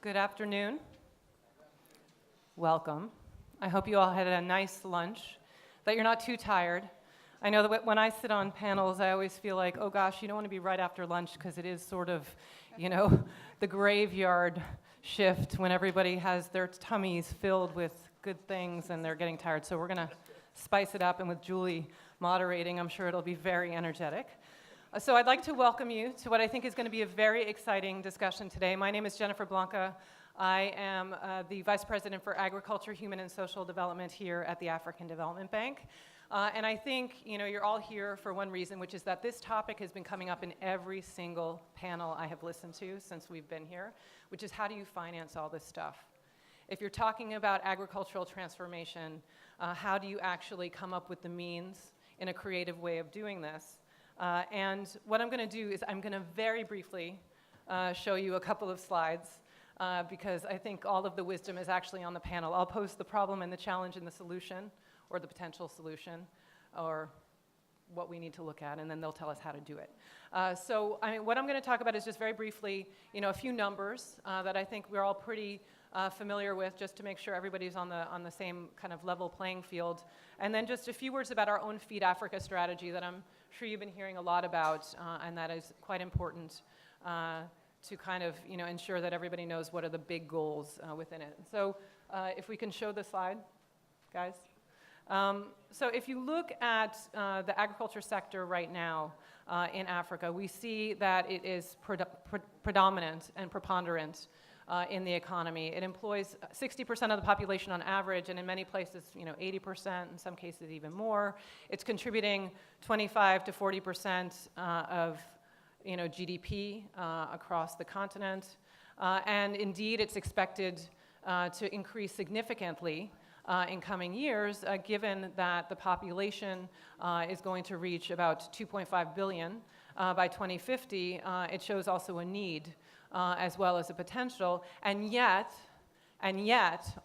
Good afternoon. Welcome. I hope you all had a nice lunch, that you're not too tired. I know that when I sit on panels, I always feel like, oh gosh, you don't want to be right after lunch because it is sort of, the graveyard shift when everybody has their tummies filled with good things and they're getting tired. So we're going to spice it up, and with Julie moderating, I'm sure it'll be very energetic. So I'd like to welcome you to what I think is going to be a very exciting discussion today. My name is Jennifer Blanca. I am the Vice President for Agriculture, Human and Social Development here at the African Development Bank. And I think you're all here for one reason, which is that this topic has been coming up in every single panel I have listened to since we've been here, which is how do you finance all this stuff? If you're talking about agricultural transformation, how do you actually come up with the means in a creative way of doing this? And what I'm going to do is I'm going to very briefly show you a couple of slides because I think all of the wisdom is actually on the panel. I'll pose the problem and the challenge and the solution, or the potential solution, or what we need to look at, and then they'll tell us how to do it. So what I'm going to talk about is just very briefly, a few numbers that I think we're all pretty familiar with, just to make sure everybody's on the same kind of level playing field. And then just a few words about our own Feed Africa strategy that I'm sure you've been hearing a lot about, and that is quite important to kind of ensure that everybody knows what are the big goals within it. So if we can show the slide, guys. So if you look at the agriculture sector right now in Africa, we see that it is predominant and preponderant in the economy. It employs 60% of the population on average, and in many places, 80%, in some cases even more. It's contributing 25 to 40% of GDP across the continent. And indeed, it's expected to increase significantly in coming years, given that the population is going to reach about 2.5 billion by 2050. It shows also a need as well as a potential, and yet,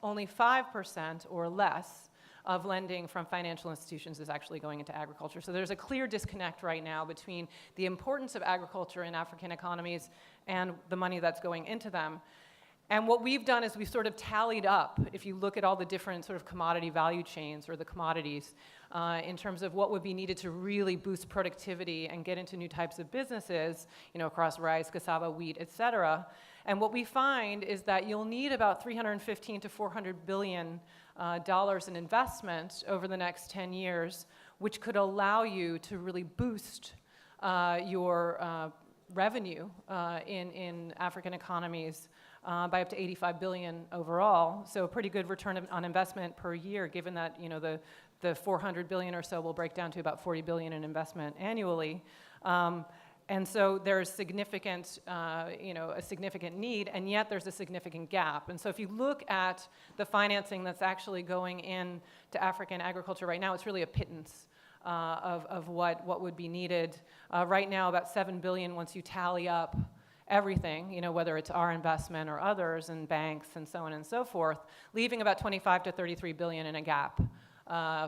only 5% or less of lending from financial institutions is actually going into agriculture. So there's a clear disconnect right now between the importance of agriculture in African economies and the money that's going into them. And what we've done is we've sort of tallied up, if you look at all the different sort of commodity value chains or the commodities, in terms of what would be needed to really boost productivity and get into new types of businesses, across rice, cassava, wheat, et cetera. And what we find is that you'll need about $315 to $400 billion in investment over the next 10 years, which could allow you to really boost your revenue in African economies by up to 85 billion overall. So a pretty good return on investment per year, given that the 400 billion or so will break down to about 40 billion in investment annually. And so there's significant, a significant need, and yet there's a significant gap. And so if you look at the financing that's actually going in to African agriculture right now, it's really a pittance of what would be needed. Right now, about 7 billion once you tally up everything, whether it's our investment or others and banks and so on and so forth, leaving about 25 to 33 billion in a gap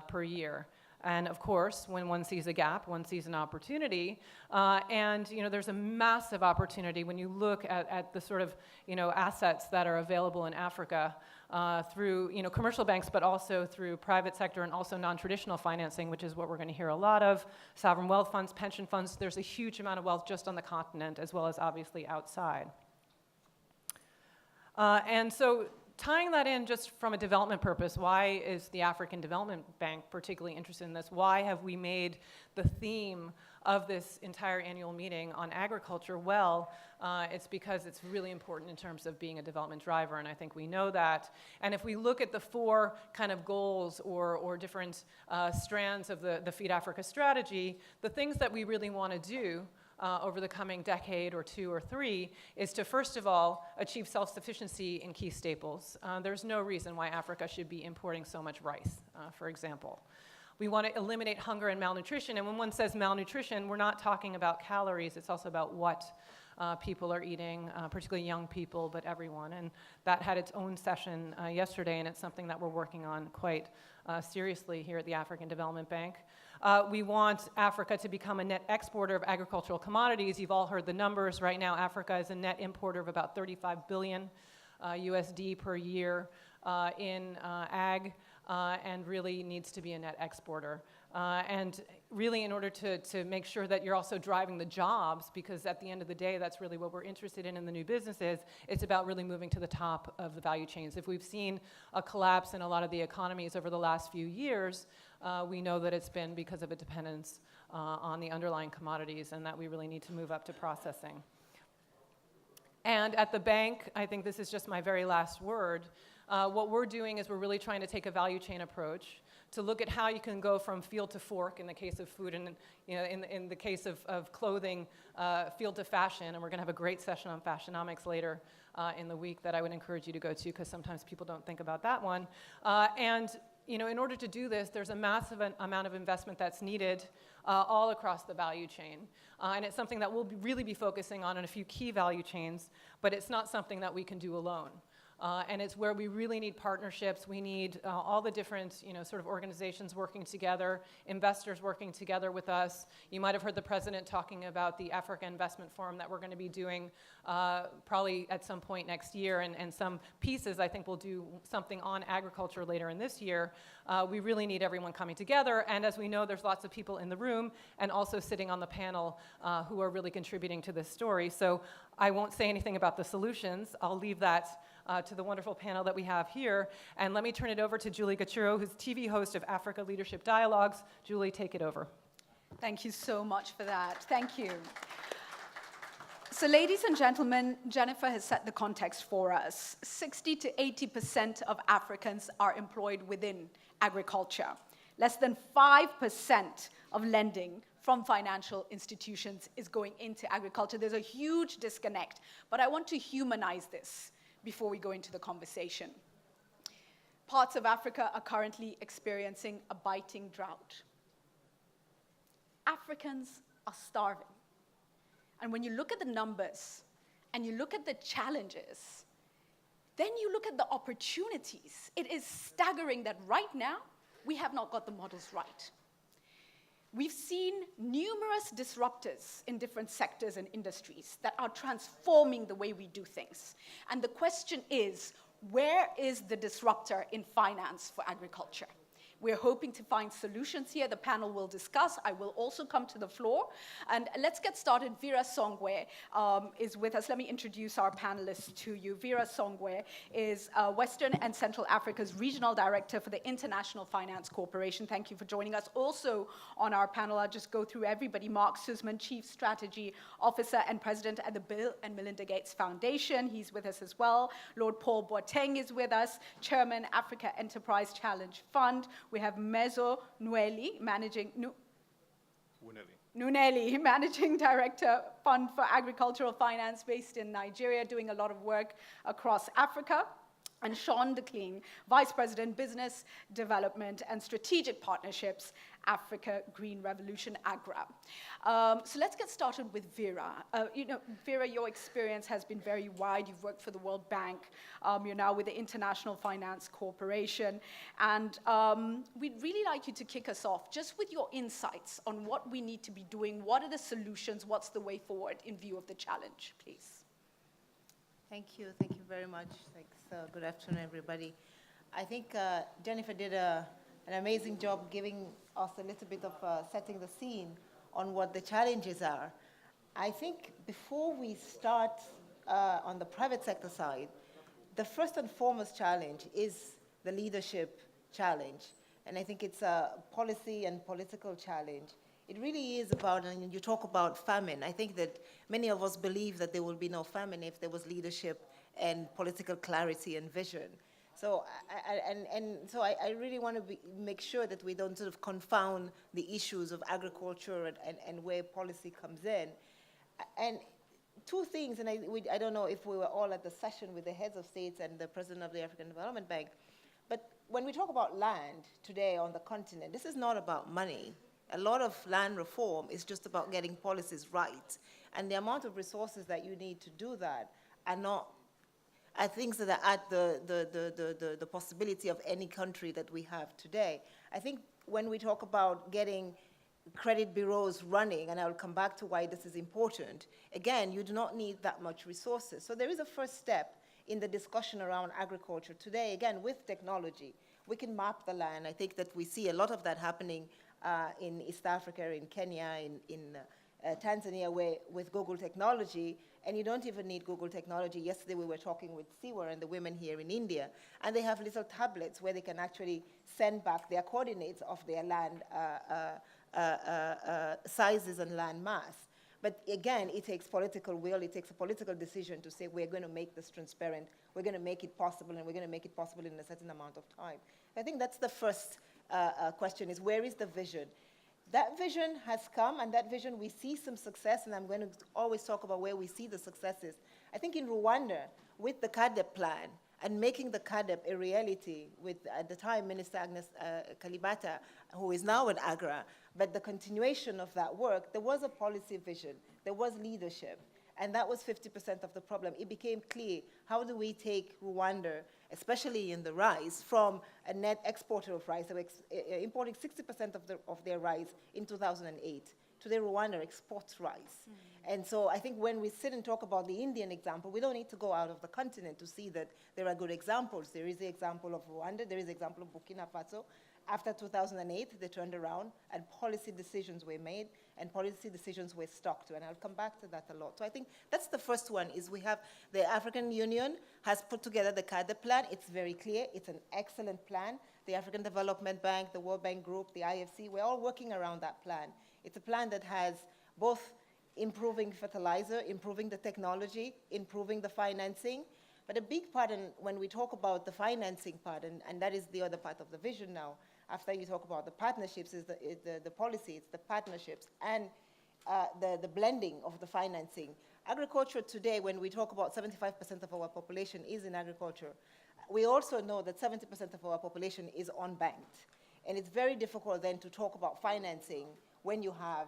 per year. And of course, when one sees a gap, one sees an opportunity. And there's a massive opportunity when you look at the sort of assets that are available in Africa through commercial banks, but also through private sector and also non-traditional financing, which is what we're going to hear a lot of. Sovereign wealth funds, pension funds. There's a huge amount of wealth just on the continent, as well as obviously outside. And so, tying that in just from a development purpose, why is the African Development Bank particularly interested in this? Why have we made the theme of this entire annual meeting on agriculture? Well, it's because it's really important in terms of being a development driver, and I think we know that. And if we look at the four kind of goals or different strands of the Feed Africa strategy, the things that we really want to do over the coming decade or two or three is to, first of all, achieve self-sufficiency in key staples. There's no reason why Africa should be importing so much rice, for example. We want to eliminate hunger and malnutrition, and when one says malnutrition, we're not talking about calories, it's also about what people are eating, particularly young people, but everyone. And that had its own session yesterday, and it's something that we're working on quite seriously here at the African Development Bank. We want Africa to become a net exporter of agricultural commodities. You've all heard the numbers. Right now, Africa is a net importer of about 35 billion USD per year in ag, and really needs to be a net exporter. And really in order to make sure that you're also driving the jobs, because at the end of the day, that's really what we're interested in the new businesses, it's about really moving to the top of the value chains. If we've seen a collapse in a lot of the economies over the last few years, we know that it's been because of a dependence on the underlying commodities, and that we really need to move up to processing. And at the bank, I think this is just my very last word, what we're doing is we're really trying to take a value chain approach to look at how you can go from field to fork in the case of food, and in the case of clothing, field to fashion. And we're going to have a great session on fashionomics later in the week that I would encourage you to go to, because sometimes people don't think about that one. And in order to do this, there's a massive amount of investment that's needed all across the value chain. And it's something that we'll really be focusing on in a few key value chains, but it's not something that we can do alone. And it's where we really need partnerships. We need all the different, sort of organizations working together, investors working together with us. You might have heard the president talking about the Africa Investment Forum that we're going to be doing probably at some point next year, and some pieces. I think we'll do something on agriculture later in this year. We really need everyone coming together, and as we know, there's lots of people in the room and also sitting on the panel who are really contributing to this story. So I won't say anything about the solutions. I'll leave that to the wonderful panel that we have here. And let me turn it over to Julie Gachuro, who's TV host of Africa Leadership Dialogues. Julie, take it over. Thank you so much for that. Thank you. So ladies and gentlemen, Jennifer has set the context for us. 60 to 80% of Africans are employed within agriculture. Less than 5% of lending from financial institutions is going into agriculture. There's a huge disconnect, but I want to humanize this before we go into the conversation. Parts of Africa are currently experiencing a biting drought. Africans are starving. And when you look at the numbers and you look at the challenges, then you look at the opportunities. It is staggering that right now we have not got the models right. We've seen numerous disruptors in different sectors and industries that are transforming the way we do things. And the question is, where is the disruptor in finance for agriculture? We're hoping to find solutions here. The panel will discuss. I will also come to the floor. And let's get started. Vera Songwe is with us. Let me introduce our panelists to you. Vera Songwe is Western and Central Africa's Regional Director for the International Finance Corporation. Thank you for joining us. Also on our panel, I'll just go through everybody. Mark Sussman, Chief Strategy Officer and President at the Bill and Melinda Gates Foundation. He's with us as well. Lord Paul Boateng is with us, Chairman, Africa Enterprise Challenge Fund. We have Mezo Nweli, Nuneli, Managing Director, Fund for Agricultural Finance based in Nigeria, doing a lot of work across Africa. And Sean DeClean, Vice President, Business Development and Strategic Partnerships, Africa Green Revolution, AGRA. So let's get started with Vera. Vera, your experience has been very wide. You've worked for the World Bank. You're now with the International Finance Corporation. And we'd really like you to kick us off just with your insights on what we need to be doing. What are the solutions? What's the way forward in view of the challenge, please? Thank you very much. Thanks. Good afternoon, everybody. I think Jennifer did an amazing job giving us a little bit of setting the scene on what the challenges are. I think before we start on the private sector side, the first and foremost challenge is the leadership challenge. And I think it's a policy and political challenge. It really is about, and you talk about famine, I think that many of us believe that there will be no famine if there was leadership and political clarity and vision. So, I really want to make sure that we don't sort of confound the issues of agriculture and where policy comes in. And two things, and I don't know if we were all at the session with the heads of states and the president of the African Development Bank, but when we talk about land today on the continent, this is not about money. A lot of land reform is just about getting policies right. And the amount of resources that you need to do that are things that are at the possibility of any country that we have today. I think when we talk about getting credit bureaus running, and I will come back to why this is important, again, you do not need that much resources. So there is a first step in the discussion around agriculture. Today, again, with technology, we can map the land. I think that we see a lot of that happening in East Africa, in Kenya, in Tanzania, where with Google technology, and you don't even need Google technology. Yesterday we were talking with Siwa and the women here in India, and they have little tablets where they can actually send back their coordinates of their land sizes and land mass. But again, it takes political will, it takes a political decision to say we're going to make this transparent, we're going to make it possible, and we're going to make it possible in a certain amount of time. I think that's the first question, is where is the vision? That vision has come, and that vision, we see some success, and I'm going to always talk about where we see the successes. I think in Rwanda, with the CADEP plan, and making the CADEP a reality with, at the time, Minister Agnes Kalibata, who is now at AGRA, but the continuation of that work, there was a policy vision, there was leadership, and that was 50% of the problem. It became clear, how do we take Rwanda, especially in the rice, from a net exporter of rice, they were importing 60% of their rice in 2008. Today, Rwanda exports rice. And so I think when we sit and talk about the Indian example, we don't need to go out of the continent to see that there are good examples. There is the example of Rwanda, there is the example of Burkina Faso. After 2008, they turned around and policy decisions were made and policy decisions were stuck to, and I'll come back to that a lot. So I think that's the first one, is we have the African Union has put together the CADEP plan. It's very clear, it's an excellent plan. The African Development Bank, the World Bank Group, the IFC, we're all working around that plan. It's a plan that has both improving fertilizer, improving the technology, improving the financing. But a big part, when we talk about the financing part, and that is the other part of the vision now, after you talk about the partnerships, is the policy, it's the partnerships, and the blending of the financing. Agriculture today, when we talk about 75% of our population is in agriculture, we also know that 70% of our population is unbanked. And it's very difficult then to talk about financing when you have,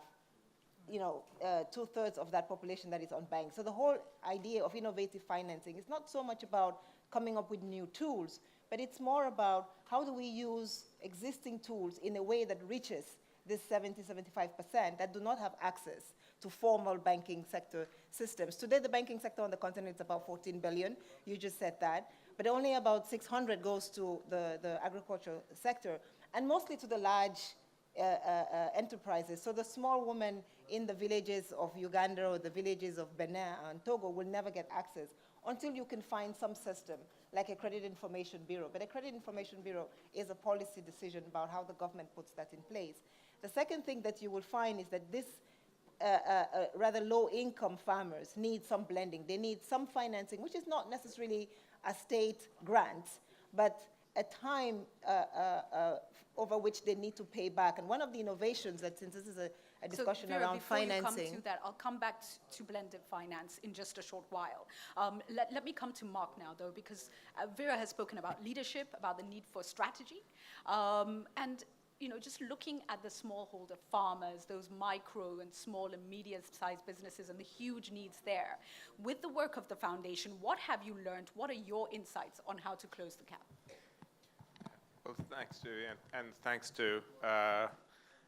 you know, 2/3 of that population that is unbanked. So the whole idea of innovative financing is not so much about coming up with new tools, but it's more about how do we use existing tools in a way that reaches this 70–75% that do not have access to formal banking sector systems. Today, the banking sector on the continent is about 14 billion. You just said that. But only about 600 goes to the agriculture sector, and mostly to the large enterprises. So the small woman in the villages of Uganda or the villages of Benin and Togo will never get access until you can find some system like a credit information bureau. But a credit information bureau is a policy decision about how the government puts that in place. The second thing that you will find is that this rather low-income farmers need some blending. They need some financing, which is not necessarily a state grant, but a time over which they need to pay back. And one of the innovations that, since this is a discussion so, Vera, around financing. Before you come to that, I'll come back to blended finance in just a short while. Let me come to Mark now, though, because Vera has spoken about leadership, about the need for strategy, and you know, just looking at the smallholder farmers, those micro and small and medium-sized businesses and the huge needs there. With the work of the foundation, what have you learned? What are your insights on how to close the gap? Well, thanks to, and thanks to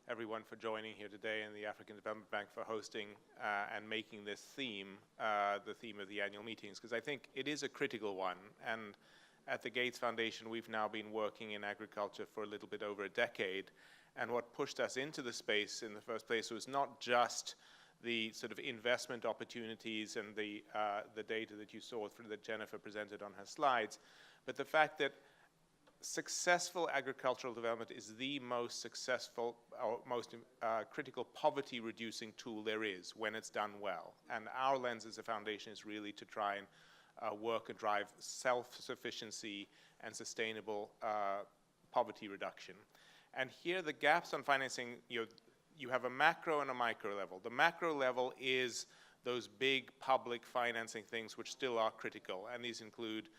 everyone for joining here today, and the African Development Bank for hosting and making this theme the theme of the annual meetings, because I think it is a critical one. And at the Gates Foundation, we've now been working in agriculture for a little bit over a decade, and what pushed us into the space in the first place was not just the sort of investment opportunities and the data that you saw that Jennifer presented on her slides, but the fact that successful agricultural development is the most successful or most critical poverty-reducing tool there is when it's done well. And our lens as a foundation is really to try and work and drive self-sufficiency and sustainable poverty reduction. And here the gaps on financing, you have a macro and a micro level. The macro level is those big public financing things which still are critical, and these include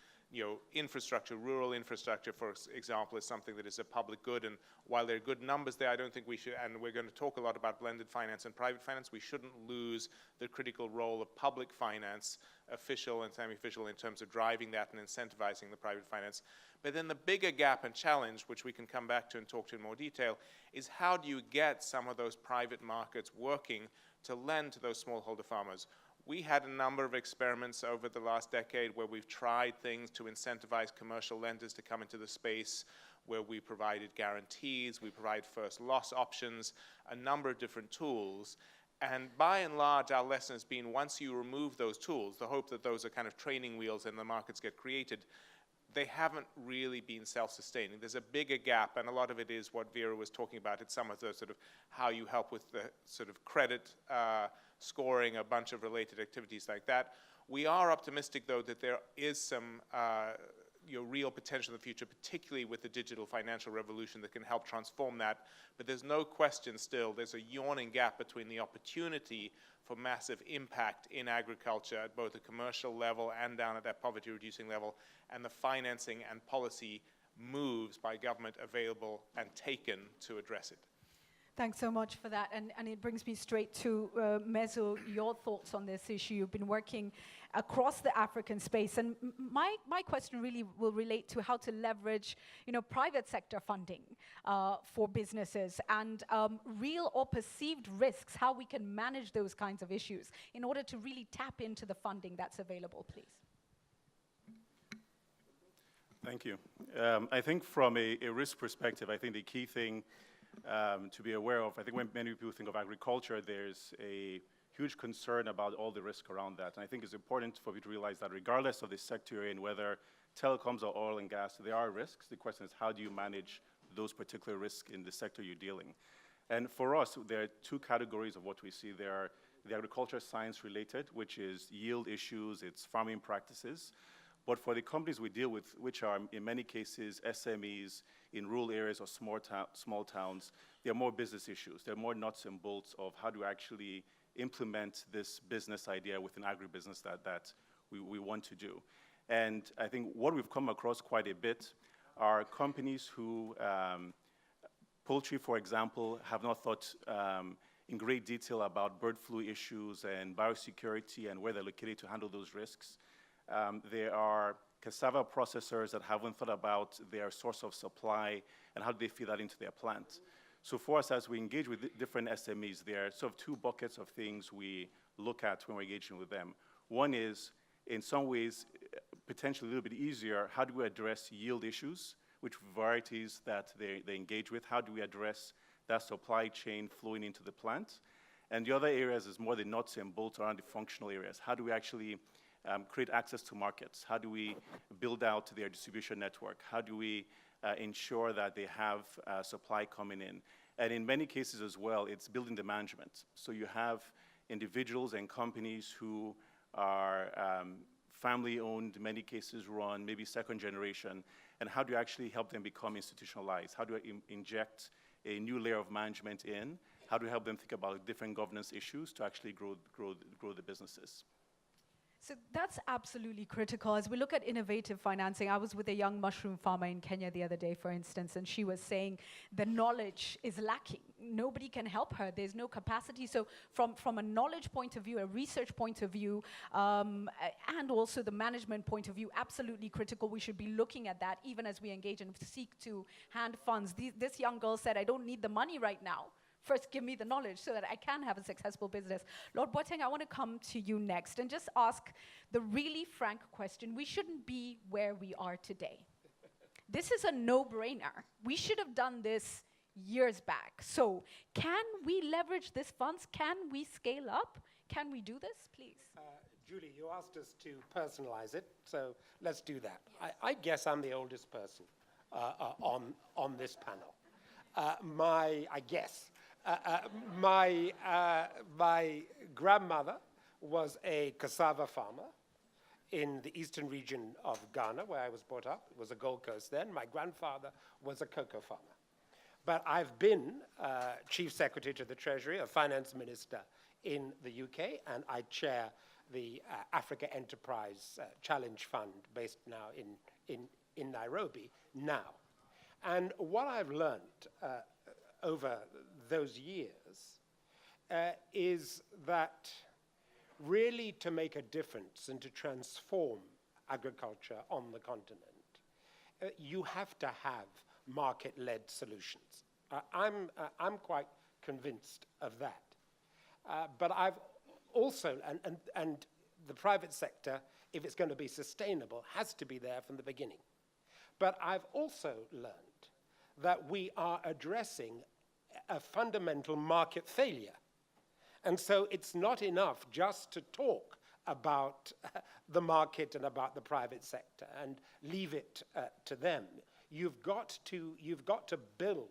infrastructure. Rural infrastructure, for example, is something that is a public good, and while there are good numbers there, I don't think we should, and we're going to talk a lot about blended finance and private finance, we shouldn't lose the critical role of public finance, official and semi-official, in terms of driving that and incentivizing the private finance. But then the bigger gap and challenge, which we can come back to and talk to in more detail, is how do you get some of those private markets working to lend to those smallholder farmers? We had a number of experiments over the last decade where we've tried things to incentivize commercial lenders to come into the space, where we provided guarantees, we provide first loss options, a number of different tools. And by and large, our lesson has been once you remove those tools, the hope that those are kind of training wheels and the markets get created, they haven't really been self-sustaining. There's a bigger gap, and a lot of it is what Vera was talking about. It's some of the sort of how you help with the sort of credit scoring, a bunch of related activities like that. We are optimistic, though, that there is some real potential in the future, particularly with the digital financial revolution that can help transform that. But there's no question still, there's a yawning gap between the opportunity for massive impact in agriculture at both the commercial level and down at that poverty reducing level, and the financing and policy moves by government available and taken to address it. Thanks so much for that. And it brings me straight to Mezo, your thoughts on this issue. You've been working across the African space. And my question really will relate to how to leverage private sector funding for businesses and real or perceived risks, how we can manage those kinds of issues in order to really tap into the funding that's available, please. Thank you. I think from a risk perspective, I think the key thing to be aware of, I think when many people think of agriculture, there's a huge concern about all the risk around that. And I think it's important for you to realize that regardless of the sector you're in, whether telecoms or oil and gas, there are risks. The question is, how do you manage those particular risks in the sector you're dealing? And for us, there are two categories of what we see. There are the agriculture science related, which is yield issues, it's farming practices. But for the companies we deal with, which are in many cases SMEs in rural areas or small towns, they're more business issues. They're more nuts and bolts of how to actually implement this business idea within agribusiness that we want to do. And I think what we've come across quite a bit are companies who, poultry, for example, have not thought in great detail about bird flu issues and biosecurity and where they're located to handle those risks. There are cassava processors that haven't thought about their source of supply and how do they feed that into their plant. So for us, as we engage with different SMEs, there are sort of two buckets of things we look at when we're engaging with them. One is, in some ways, potentially a little bit easier, how do we address yield issues, which varieties that they engage with? How do we address that supply chain flowing into the plant? And the other areas is more the nuts and bolts around the functional areas. How do we actually create access to markets? How do we build out their distribution network? How do we ensure that they have supply coming in? And in many cases as well, it's building the management. So you have individuals and companies who are family-owned, in many cases run, maybe second generation, and how do you actually help them become institutionalized? How do I inject a new layer of management in? How do you help them think about different governance issues to actually grow the businesses? So that's absolutely critical. As we look at innovative financing, I was with a young mushroom farmer in Kenya the other day, for instance, and she was saying the knowledge is lacking. Nobody can help her. There's no capacity. So from a knowledge point of view, a research point of view, and also the management point of view, absolutely critical. We should be looking at that even as we engage and seek to hand funds. This young girl said, I don't need the money right now. First, give me the knowledge so that I can have a successful business. Lord Boateng, I want to come to you next and just ask the really frank question. We shouldn't be where we are today. This is a no-brainer. We should have done this years back. So can we leverage these funds? Can we scale up? Can we do this, please? Julie, you asked us to personalize it, so let's do that. I guess I'm the oldest person on this panel. My grandmother was a cassava farmer in the eastern region of Ghana, where I was brought up. It was a Gold Coast then. My grandfather was a cocoa farmer. But I've been Chief Secretary to the Treasury, a finance minister in the UK, and I chair the Africa Enterprise Challenge Fund based now in Nairobi now. And what I've learned over those years is that really to make a difference and to transform agriculture on the continent, you have to have market-led solutions. I'm quite convinced of that. But I've also, and the private sector, if it's going to be sustainable, has to be there from the beginning. But I've also learned that we are addressing a fundamental market failure. And so it's not enough just to talk about the market and about the private sector and leave it to them. You've got to build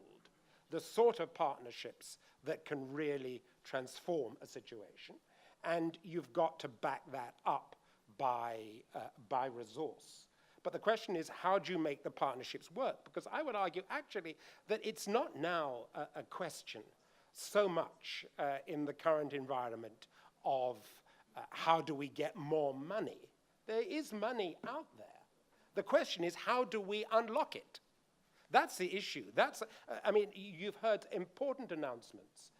the sort of partnerships that can really transform a situation, and you've got to back that up by resource. But the question is, how do you make the partnerships work? Because I would argue, actually, that it's not now a question so much in the current environment of how do we get more money. There is money out there. The question is, how do we unlock it? That's the issue. I mean, you've heard important announcements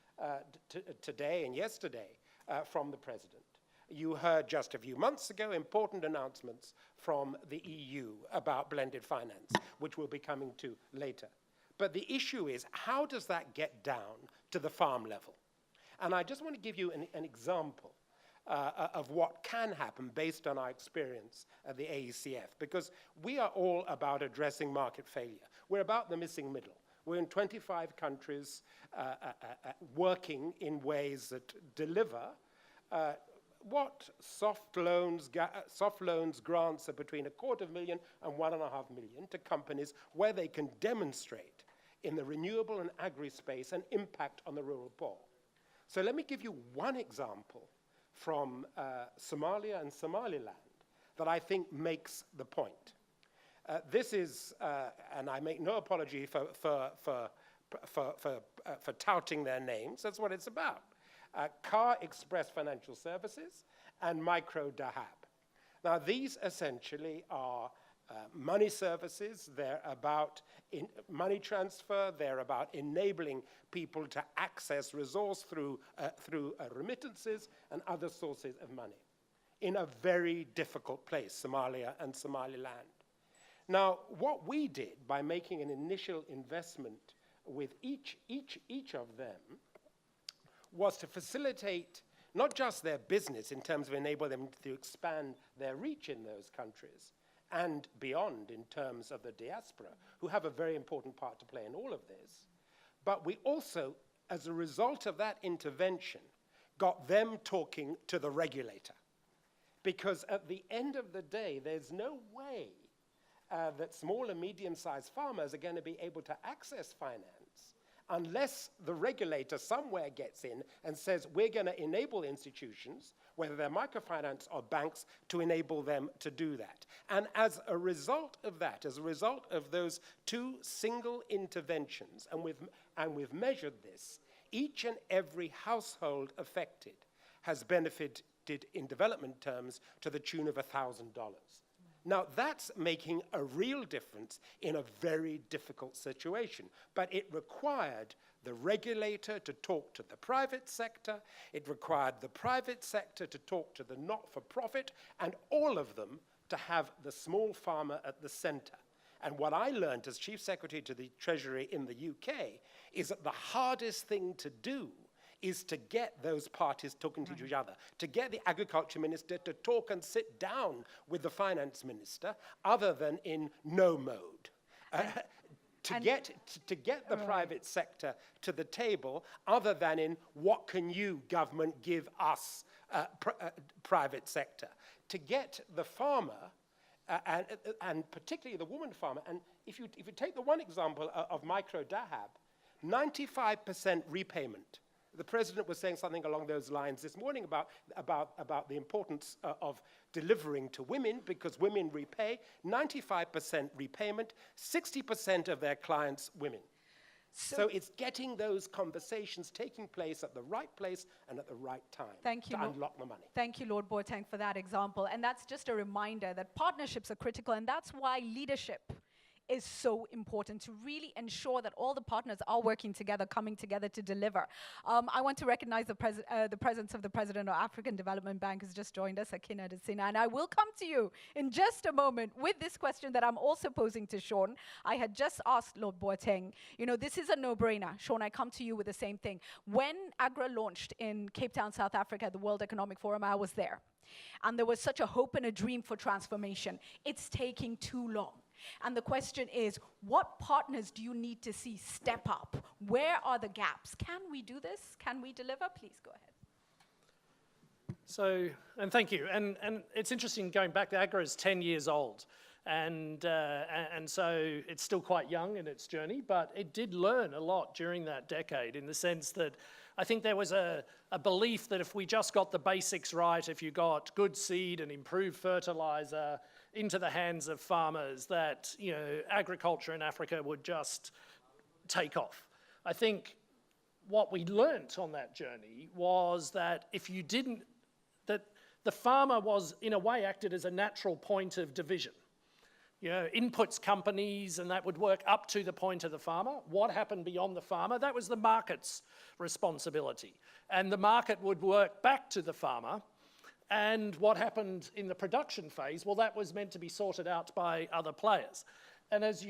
today and yesterday from the president. You heard just a few months ago important announcements from the EU about blended finance, which we'll be coming to later. But the issue is, how does that get down to the farm level? And I just want to give you an example of what can happen based on our experience at the AECF, because we are all about addressing market failure. We're about the missing middle. We're in 25 countries working in ways that deliver what soft loans grants are between $250,000 and $1.5 million to companies where they can demonstrate in the renewable and agri space an impact on the rural poor. So let me give you one example from Somalia and Somaliland that I think makes the point. This is, and I make no apology for touting their names, that's what it's about. Car Express Financial Services and Micro Dahab. Now, these essentially are money services. They're about money transfer. They're about enabling people to access resource through remittances and other sources of money in a very difficult place, Somalia and Somaliland. Now, what we did by making an initial investment with each of them was to facilitate not just their business in terms of enable them to expand their reach in those countries and beyond in terms of the diaspora, who have a very important part to play in all of this, but we also, as a result of that intervention, got them talking to the regulator. Because at the end of the day, there's no way that small and medium-sized farmers are going to be able to access finance unless the regulator somewhere gets in and says, we're going to enable institutions, whether they're microfinance or banks, to enable them to do that. And as a result of that, as a result of those two single interventions, and we've measured this, each and every household affected has benefited in development terms to the tune of $1,000. Now, that's making a real difference in a very difficult situation. But it required the regulator to talk to the private sector. It required the private sector to talk to the not-for-profit, and all of them to have the small farmer at the center. And what I learned as Chief Secretary to the Treasury in the UK is that the hardest thing to do is to get those parties talking to each other, to get the agriculture minister to talk and sit down with the finance minister, other than in no mode. To get the private sector to the table, other than in what can you, government, give us, private sector. To get the farmer, and particularly the woman farmer, and if you take the one example of Micro Dahab, 95% repayment. The president was saying something along those lines this morning about the importance of delivering to women, because women repay. 95% repayment, 60% of their clients women. So it's getting those conversations taking place at the right place and at the right time to unlock the money. Thank you, Lord Boateng, for that example. And that's just a reminder that partnerships are critical, and that's why leadership is so important to really ensure that all the partners are working together, coming together to deliver. I want to recognize the presence of the President of African Development Bank who's just joined us, Akina Desina, and I will come to you in just a moment with this question that I'm also posing to Sean. I had just asked Lord Boateng, you know, this is a no-brainer. Sean, I come to you with the same thing. When AGRA launched in Cape Town, South Africa, at the World Economic Forum, I was there. And there was such a hope and a dream for transformation. It's taking too long. And the question is, what partners do you need to see step up? Where are the gaps? Can we do this? Can we deliver? Please go ahead. So, and thank you. And it's interesting going back, AGRA is 10 years old. And so it's still quite young in its journey, but it did learn a lot during that decade in the sense that I think there was a belief that if we just got the basics right, if you got good seed and improved fertilizer into the hands of farmers, that, you know, agriculture in Africa would just take off. I think what we learnt on that journey was that if you didn't, that the farmer was in a way acted as a natural point of division. You know, inputs companies, and that would work up to the point of the farmer. What happened beyond the farmer? That was the market's responsibility. And the market would work back to the farmer. And what happened in the production phase, well, that was meant to be sorted out by other players. And as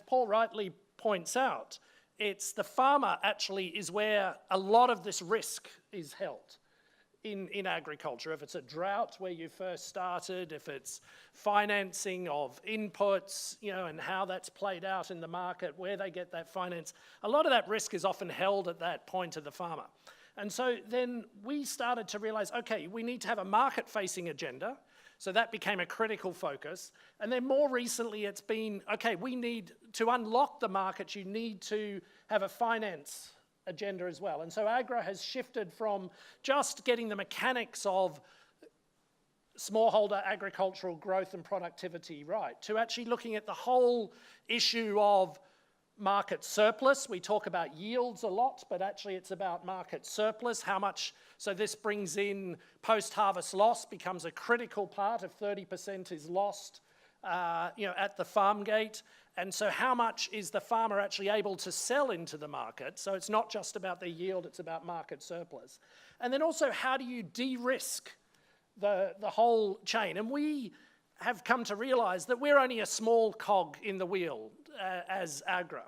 Paul rightly points out, it's the farmer actually is where a lot of this risk is held. In agriculture, if it's a drought where you first started, if it's financing of inputs, you know, and how that's played out in the market, where they get that finance, a lot of that risk is often held at that point of the farmer. And so then we started to realize, okay, we need to have a market-facing agenda. So that became a critical focus. And then more recently, it's been, okay, we need to unlock the market. You need to have a finance agenda as well. And so AGRA has shifted from just getting the mechanics of smallholder agricultural growth and productivity right, to actually looking at the whole issue of market surplus. We talk about yields a lot, but actually it's about market surplus, how much, so this brings in post-harvest loss, becomes a critical part of 30% is lost you know, at the farm gate. And so how much is the farmer actually able to sell into the market? So it's not just about the yield, it's about market surplus. And then also, how do you de-risk the whole chain? And we have come to realize that we're only a small cog in the wheel as AGRA.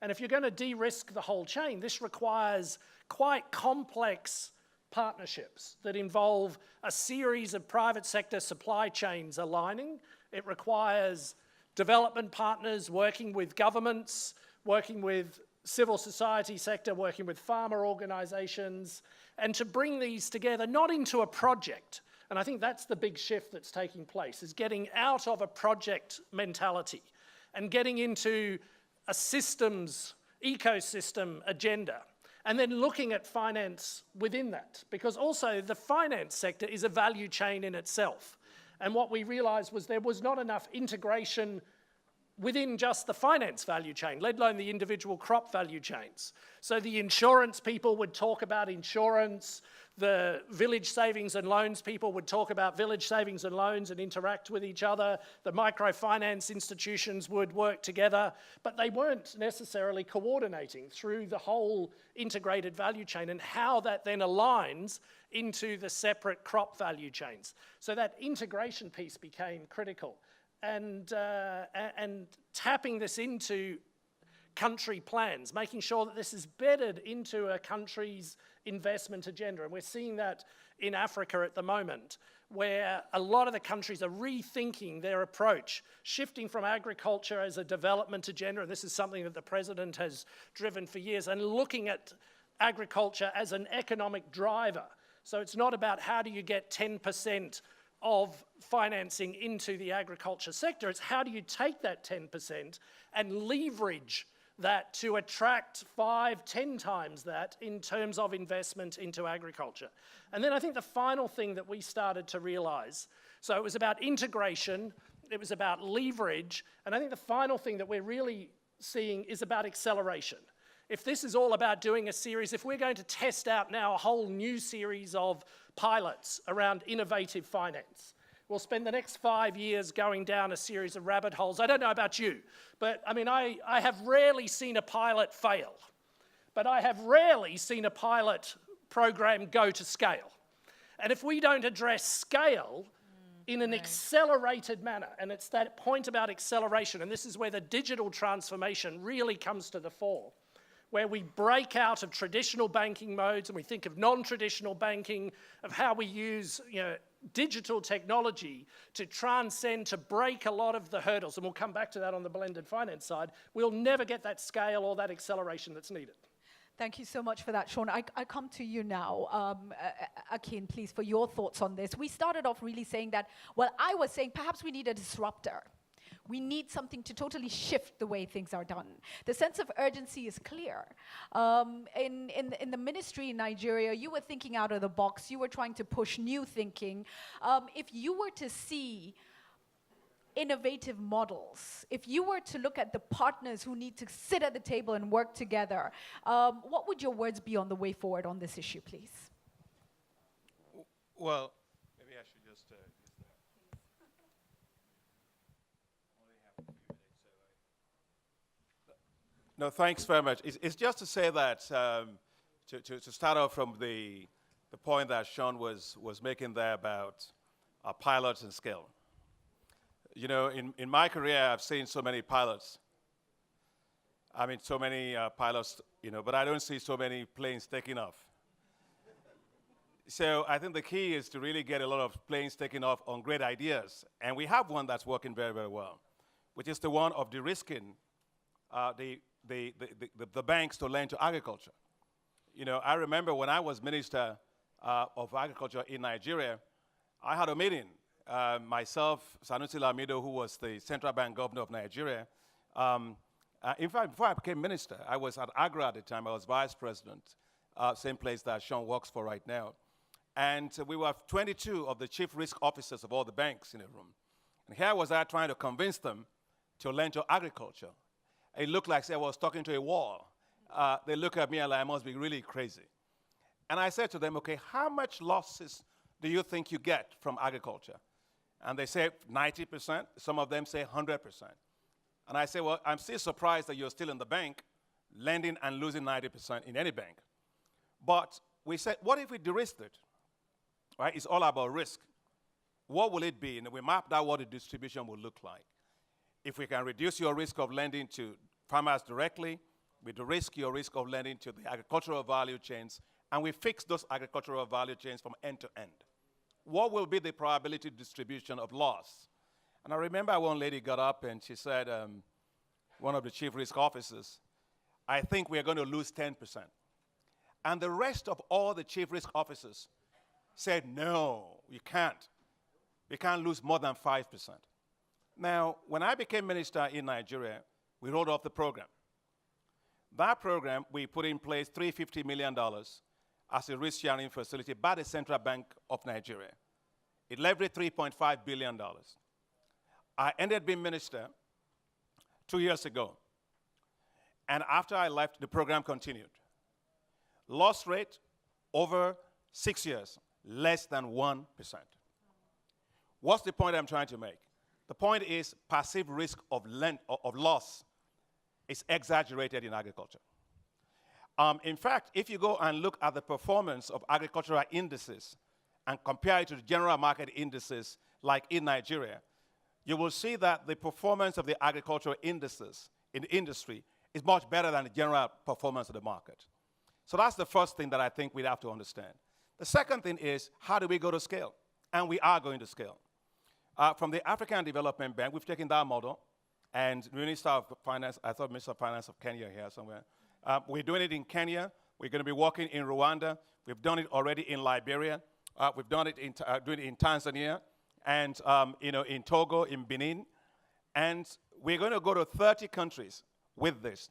And if you're going to de-risk the whole chain, this requires quite complex partnerships that involve a series of private sector supply chains aligning. It requires development partners working with governments, working with civil society sector, working with farmer organizations, and to bring these together, not into a project. And I think that's the big shift that's taking place, is getting out of a project mentality and getting into a systems, ecosystem agenda, and then looking at finance within that. Because also the finance sector is a value chain in itself. And what we realized was there was not enough integration within just the finance value chain, let alone the individual crop value chains. So the insurance people would talk about insurance, the village savings and loans people would talk about village savings and loans and interact with each other. The microfinance institutions would work together, but they weren't necessarily coordinating through the whole integrated value chain and how that then aligns into the separate crop value chains. So that integration piece became critical. And tapping this into country plans, making sure that this is bedded into a country's investment agenda. And we're seeing that in Africa at the moment, where a lot of the countries are rethinking their approach, shifting from agriculture as a development agenda, and this is something that the president has driven for years, and looking at agriculture as an economic driver. So it's not about how do you get 10% of financing into the agriculture sector, it's how do you take that 10% and leverage that to attract 5, 10 times that in terms of investment into agriculture. And then I think the final thing that we started to realize, so it was about integration, it was about leverage, and I think the final thing that we're really seeing is about acceleration. If this is all about doing a series, if we're going to test out now a whole new series of pilots around innovative finance, we'll spend the next 5 years going down a series of rabbit holes. I don't know about you, but I mean, I have rarely seen a pilot fail, but I have rarely seen a pilot program go to scale. And if we don't address scale in an accelerated manner, and it's that point about acceleration, and this is where the digital transformation really comes to the fore, where we break out of traditional banking modes and we think of non-traditional banking, of how we use digital technology to transcend, to break a lot of the hurdles, and we'll come back to that on the blended finance side. We'll never get that scale or that acceleration that's needed. Thank you so much for that, Sean. I come to you now, Akin, please, for your thoughts on this. We started off really saying that, well, I was saying perhaps we need a disruptor. We need something to totally shift the way things are done. The sense of urgency is clear. In the ministry in Nigeria, you were thinking out of the box. You were trying to push new thinking. If you were to see innovative models, if you were to look at the partners who need to sit at the table and work together, what would your words be on the way forward on this issue, please? Well, maybe I should just use that. Only have a few minutes, so no, thanks very much. It's just to say that to start off from the point that Sean was making there about pilots and scale. You know, in my career, I've seen so many pilots. I mean, so many pilots, but I don't see so many planes taking off. So I think the key is to really get a lot of planes taking off on great ideas. And we have one that's working very, very well, which is the one of de-risking the banks to lend to agriculture. I remember when I was Minister of Agriculture in Nigeria, I had a meeting. Myself, Sanusi Lamido, who was the central bank governor of Nigeria. In fact, before I became minister, I was at Agra at the time. I was vice president, same place that Sean works for right now. And we were 22 of the chief risk officers of all the banks in a room. And here was I trying to convince them to lend to agriculture. It looked like I was talking to a wall. They look at me and like, I must be really crazy. And I said to them, okay, how much losses do you think you get from agriculture? And they say 90%. Some of them say 100%. And I say, well, I'm still surprised that you're still in the bank, lending and losing 90% in any bank. But we said, what if we de-risked it? Right? It's all about risk. What will it be? And we mapped out what the distribution will look like. If we can reduce your risk of lending to farmers directly, we de-risk your risk of lending to the agricultural value chains, and we fix those agricultural value chains from end to end. What will be the probability distribution of loss? And I remember one lady got up and she said, one of the chief risk officers, I think we're going to lose 10%. And the rest of all the chief risk officers said, no, you can't. We can't lose more than 5%. Now, when I became minister in Nigeria, we rolled off the program. That program, we put in place $350 million as a risk-sharing facility by the Central Bank of Nigeria. It leveraged $3.5 billion. I ended being minister 2 years ago. And after I left, the program continued. Loss rate over 6 years, less than 1%. What's the point I'm trying to make? The point is perceived risk of loss is exaggerated in agriculture. In fact, if you go and look at the performance of agricultural indices and compare it to the general market indices like in Nigeria, you will see that the performance of the agricultural indices in the industry is much better than the general performance of the market. So that's the first thing that I think we'd have to understand. The second thing is, how do we go to scale? And we are going to scale. From the African Development Bank, we've taken that model, and the Minister of Finance, I thought Minister of Finance of Kenya here somewhere. We're doing it in Kenya. We're going to be working in Rwanda. We've done it already in Liberia. We've done it doing it in Tanzania, and in Togo, in Benin. And we're going to go to 30 countries with this.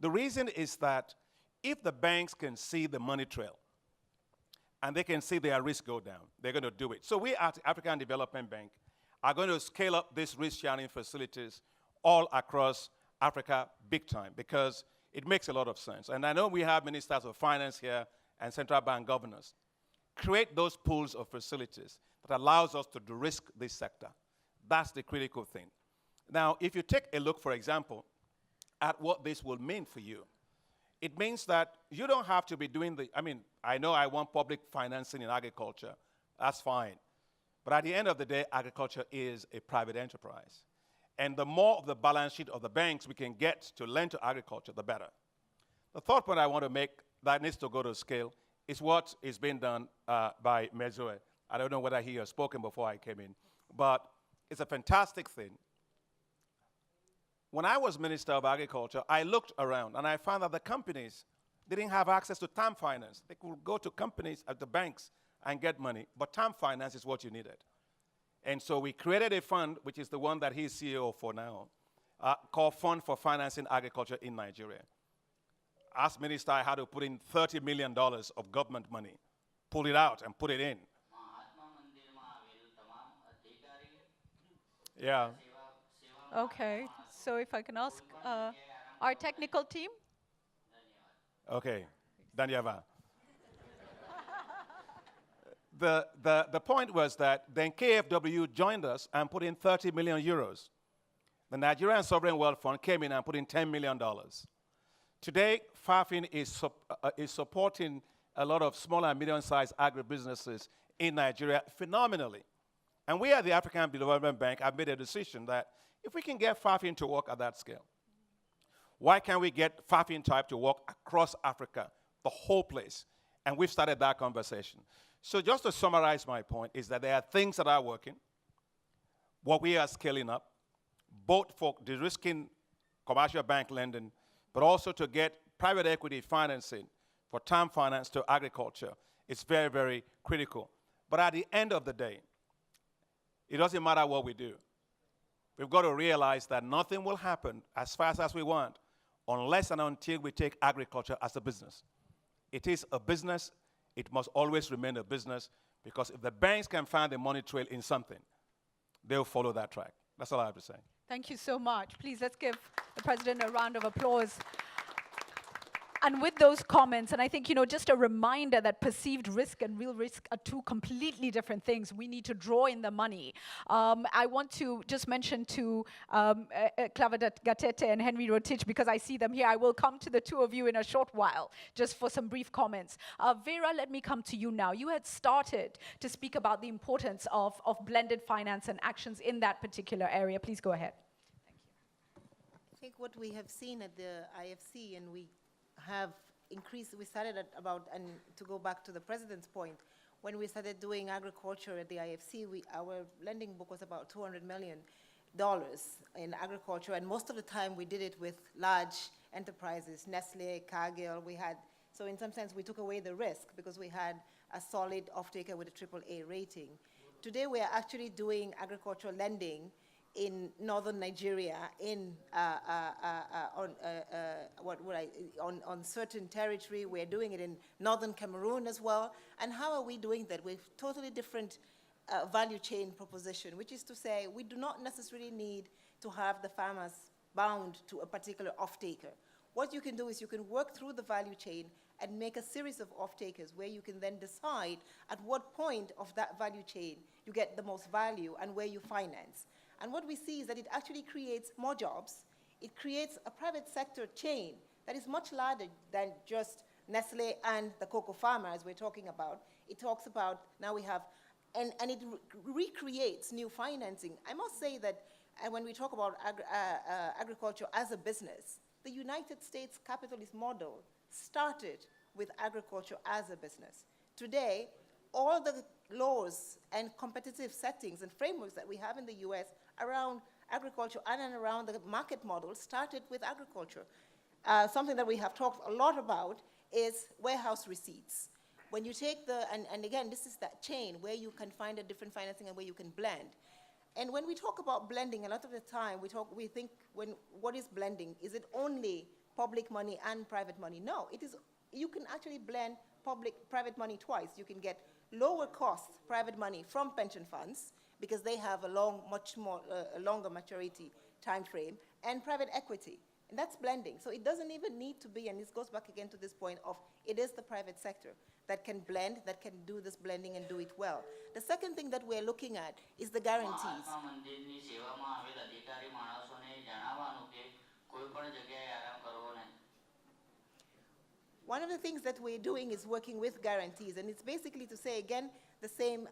The reason is that if the banks can see the money trail, and they can see their risk go down, they're going to do it. So we at the African Development Bank are going to scale up these risk-sharing facilities all across Africa big time, because it makes a lot of sense. And I know we have ministers of finance here and central bank governors. create those pools of facilities that allows us to de-risk this sector. That's the critical thing. Now, if you take a look, for example, at what this will mean for you, it means that you don't have to be doing I know I want public financing in agriculture. That's fine. But at the end of the day, agriculture is a private enterprise. And the more of the balance sheet of the banks we can get to lend to agriculture, the better. The third point I want to make that needs to go to scale is what is being done by Mezue. I don't know whether he has spoken before I came in, but it's a fantastic thing. When I was Minister of Agriculture, I looked around and I found that the companies didn't have access to term finance. They could go to companies at the banks and get money, but term finance is what you needed. And so we created a fund, which is the one that he's CEO for now, called Fund for Financing Agriculture in Nigeria. As minister, I had to put in $30 million of government money, pull it out and put it in. Yeah. Okay, so if I can ask our technical team. Okay, Danyava. The point was that then KFW joined us and put in 30 million euros. The Nigerian Sovereign Wealth Fund came in and put in $10 million. Today, FAFIN is supporting a lot of small and medium-sized agribusinesses in Nigeria phenomenally. And we at the African Development Bank have made a decision that if we can get FAFIN to work at that scale, why can't we get FAFIN type to work across Africa, the whole place? And we've started that conversation. So just to summarize my point is that there are things that are working, what we are scaling up, both for de-risking commercial bank lending, but also to get private equity financing for term finance to agriculture. It's very, very critical. But at the end of the day, it doesn't matter what we do. We've got to realize that nothing will happen as fast as we want unless and until we take agriculture as a business. It is a business. It must always remain a business, because if the banks can find the money trail in something, they'll follow that track. That's all I have to say. Thank you so much. Please, let's give the president a round of applause. And with those comments, and I think, just a reminder that perceived risk and real risk are two completely different things. We need to draw in the money. I want to just mention to Clava Gatete and Henry Rotich, because I see them here. I will come to the two of you in a short while, just for some brief comments. Vera, let me come to you now. You had started to speak about the importance of blended finance and actions in that particular area. Please go ahead. Thank you. I think what we have seen at the IFC, and we have increased, we started at about, and to go back to the president's point, when we started doing agriculture at the IFC, our lending book was about $200 million in agriculture, and most of the time we did it with large enterprises, Nestle, Cargill. So in some sense we took away the risk because we had a solid off-taker with a AAA rating. Today we are actually doing agricultural lending in northern Nigeria, on certain territory. We're doing it in northern Cameroon as well. And how are we doing that? With totally different value chain proposition, which is to say we do not necessarily need to have the farmers bound to a particular off-taker. What you can do is you can work through the value chain and make a series of off-takers where you can then decide at what point of that value chain you get the most value and where you finance. And what we see is that it actually creates more jobs. It creates a private sector chain that is much larger than just Nestle and the cocoa farmers we're talking about. It talks about, now we have, and it recreates new financing. I must say that when we talk about agriculture as a business, the United States capitalist model started with agriculture as a business. Today, all the laws and competitive settings and frameworks that we have in the US around agriculture and around the market model started with agriculture. Something that we have talked a lot about is warehouse receipts. When you take and again, this is that chain where you can find a different financing and where you can blend. And when we talk about blending, a lot of the time we think, what is blending? Is it only public money and private money? No, it is. You can actually blend private money twice. You can get lower cost private money from pension funds because they have a longer maturity time frame, and private equity. And that's blending. So it doesn't even need to be, and this goes back again to this point of it is the private sector that can blend, that can do this blending and do it well. The second thing that we're looking at is the guarantees. One of the things that we're doing is working with guarantees, and it's basically to say, again, the same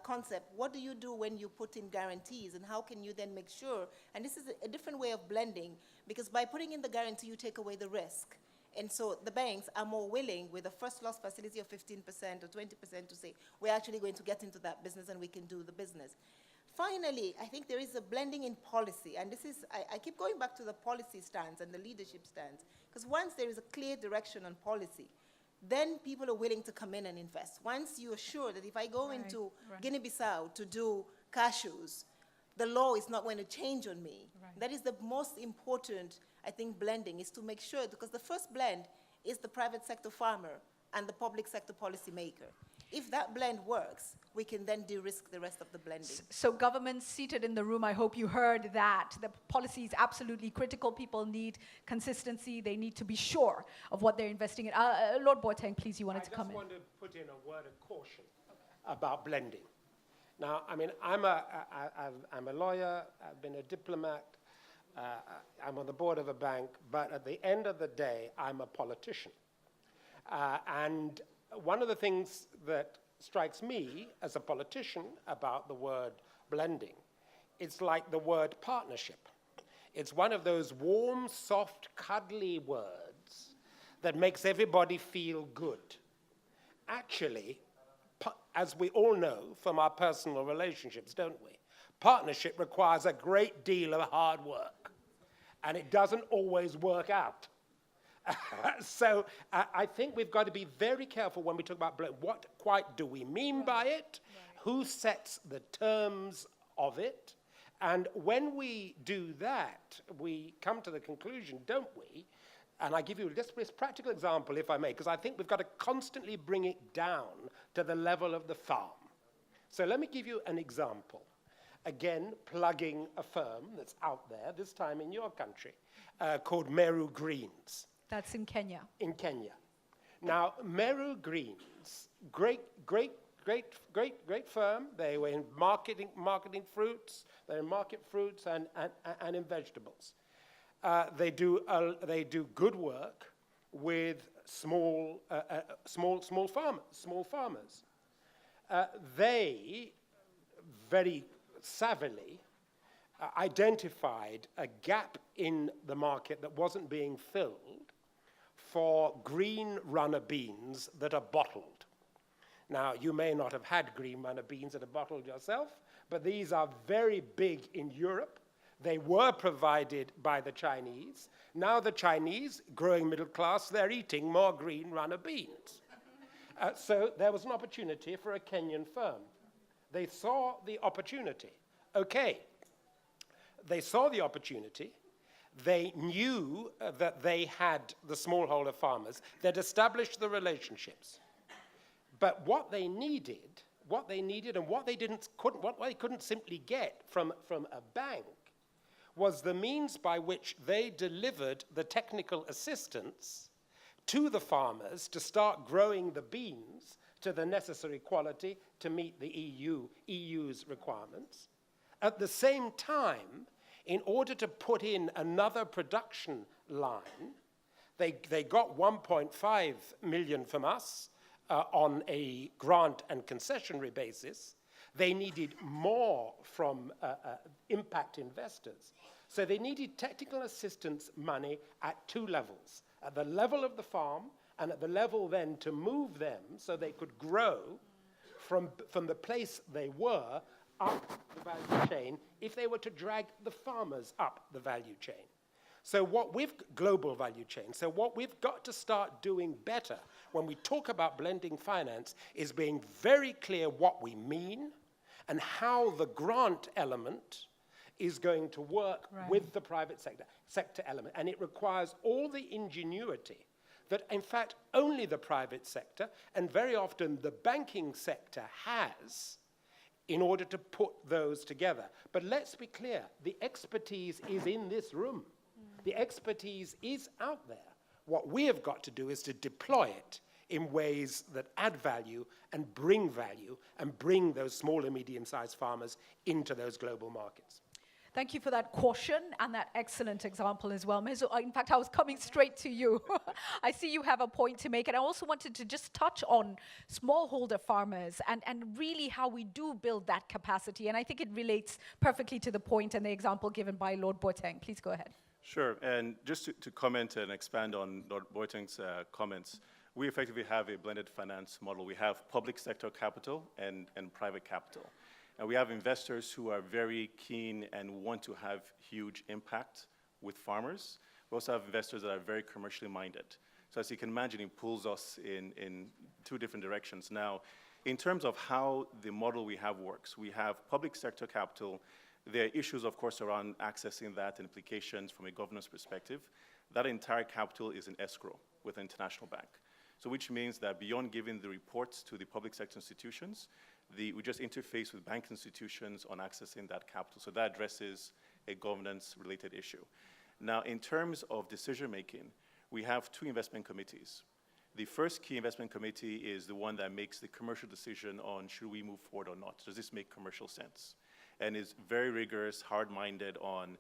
concept. What do you do when you put in guarantees, and how can you then make sure, and this is a different way of blending, because by putting in the guarantee, you take away the risk. And so the banks are more willing, with a first loss facility of 15% or 20%, to say, we're actually going to get into that business and we can do the business. Finally, I think there is a blending in policy, and this is, I keep going back to the policy stance and the leadership stance, because once there is a clear direction on policy, then people are willing to come in and invest. Once you're sure that if I go into Guinea-Bissau to do cashews, the law is not going to change on me. That is the most important, I think, blending, is to make sure, because the first blend is the private sector farmer and the public sector policy maker. If that blend works, we can then de-risk the rest of the blending. So governments seated in the room, I hope you heard that. The policy is absolutely critical. People need consistency. They need to be sure of what they're investing in. Lord Boateng, please, you wanted to come in. I just want to put in a word of caution about blending. Now, I mean, I'm a lawyer, I've been a diplomat, I'm on the board of a bank, but at the end of the day, I'm a politician. And one of the things that strikes me as a politician about the word blending, it's like the word partnership. It's one of those warm, soft, cuddly words that makes everybody feel good. Actually, as we all know from our personal relationships, don't we? Partnership requires a great deal of hard work, and it doesn't always work out. So I think we've got to be very careful when we talk about blend. What quite do we mean by it? Who sets the terms of it? And when we do that, we come to the conclusion, don't we? And I give you just this practical example, if I may, because I think we've got to constantly bring it down to the level of the farm. So let me give you an example. Again, plugging a firm that's out there, this time in your country, called Meru Greens. That's in Kenya. In Kenya. Now, Meru Greens, great firm. They were in marketing fruits. They're in market fruits and in vegetables. They do good work with small farmers. They very savvily identified a gap in the market that wasn't being filled for green runner beans that are bottled. Now, you may not have had green runner beans that are bottled yourself, but these are very big in Europe. They were provided by the Chinese. Now the Chinese, growing middle class, they're eating more green runner beans. So there was an opportunity for a Kenyan firm. They saw the opportunity. Okay, they saw the opportunity. They knew that they had the smallholder farmers. They'd established the relationships. But what they needed and what they couldn't simply get from a bank was the means by which they delivered the technical assistance to the farmers to start growing the beans to the necessary quality to meet the EU's requirements. At the same time, in order to put in another production line, they got 1.5 million from us on a grant and concessionary basis. They needed more from impact investors. So they needed technical assistance money at two levels, at the level of the farm and at the level then to move them so they could grow from the place they were up the value chain if they were to drag the farmers up the value chain. So global value chain. So what we've got to start doing better when we talk about blending finance is being very clear what we mean and how the grant element is going to work with the private sector element. And it requires all the ingenuity that, in fact, only the private sector and very often the banking sector has in order to put those together. But let's be clear, the expertise is in this room. The expertise is out there. What we have got to do is to deploy it in ways that add value and bring those small and medium-sized farmers into those global markets. Thank you for that caution and that excellent example as well. Mezu, in fact, I was coming straight to you. I see you have a point to make, and I also wanted to just touch on smallholder farmers and really how we do build that capacity. And I think it relates perfectly to the point and the example given by Lord Boateng. Please go ahead. Sure, and just to comment and expand on Lord Boateng's comments, we effectively have a blended finance model. We have public sector capital and private capital. And we have investors who are very keen and want to have huge impact with farmers. We also have investors that are very commercially minded. So as you can imagine, it pulls us in two different directions. Now, in terms of how the model we have works, we have public sector capital. There are issues, of course, around accessing that and implications from a governance perspective. That entire capital is in escrow with an international bank. So which means that beyond giving the reports to the public sector institutions, we just interface with bank institutions on accessing that capital. So that addresses a governance-related issue. Now, in terms of decision-making, we have two investment committees. The first key investment committee is the one that makes the commercial decision on should we move forward or not. Does this make commercial sense? And is very rigorous, hard-minded on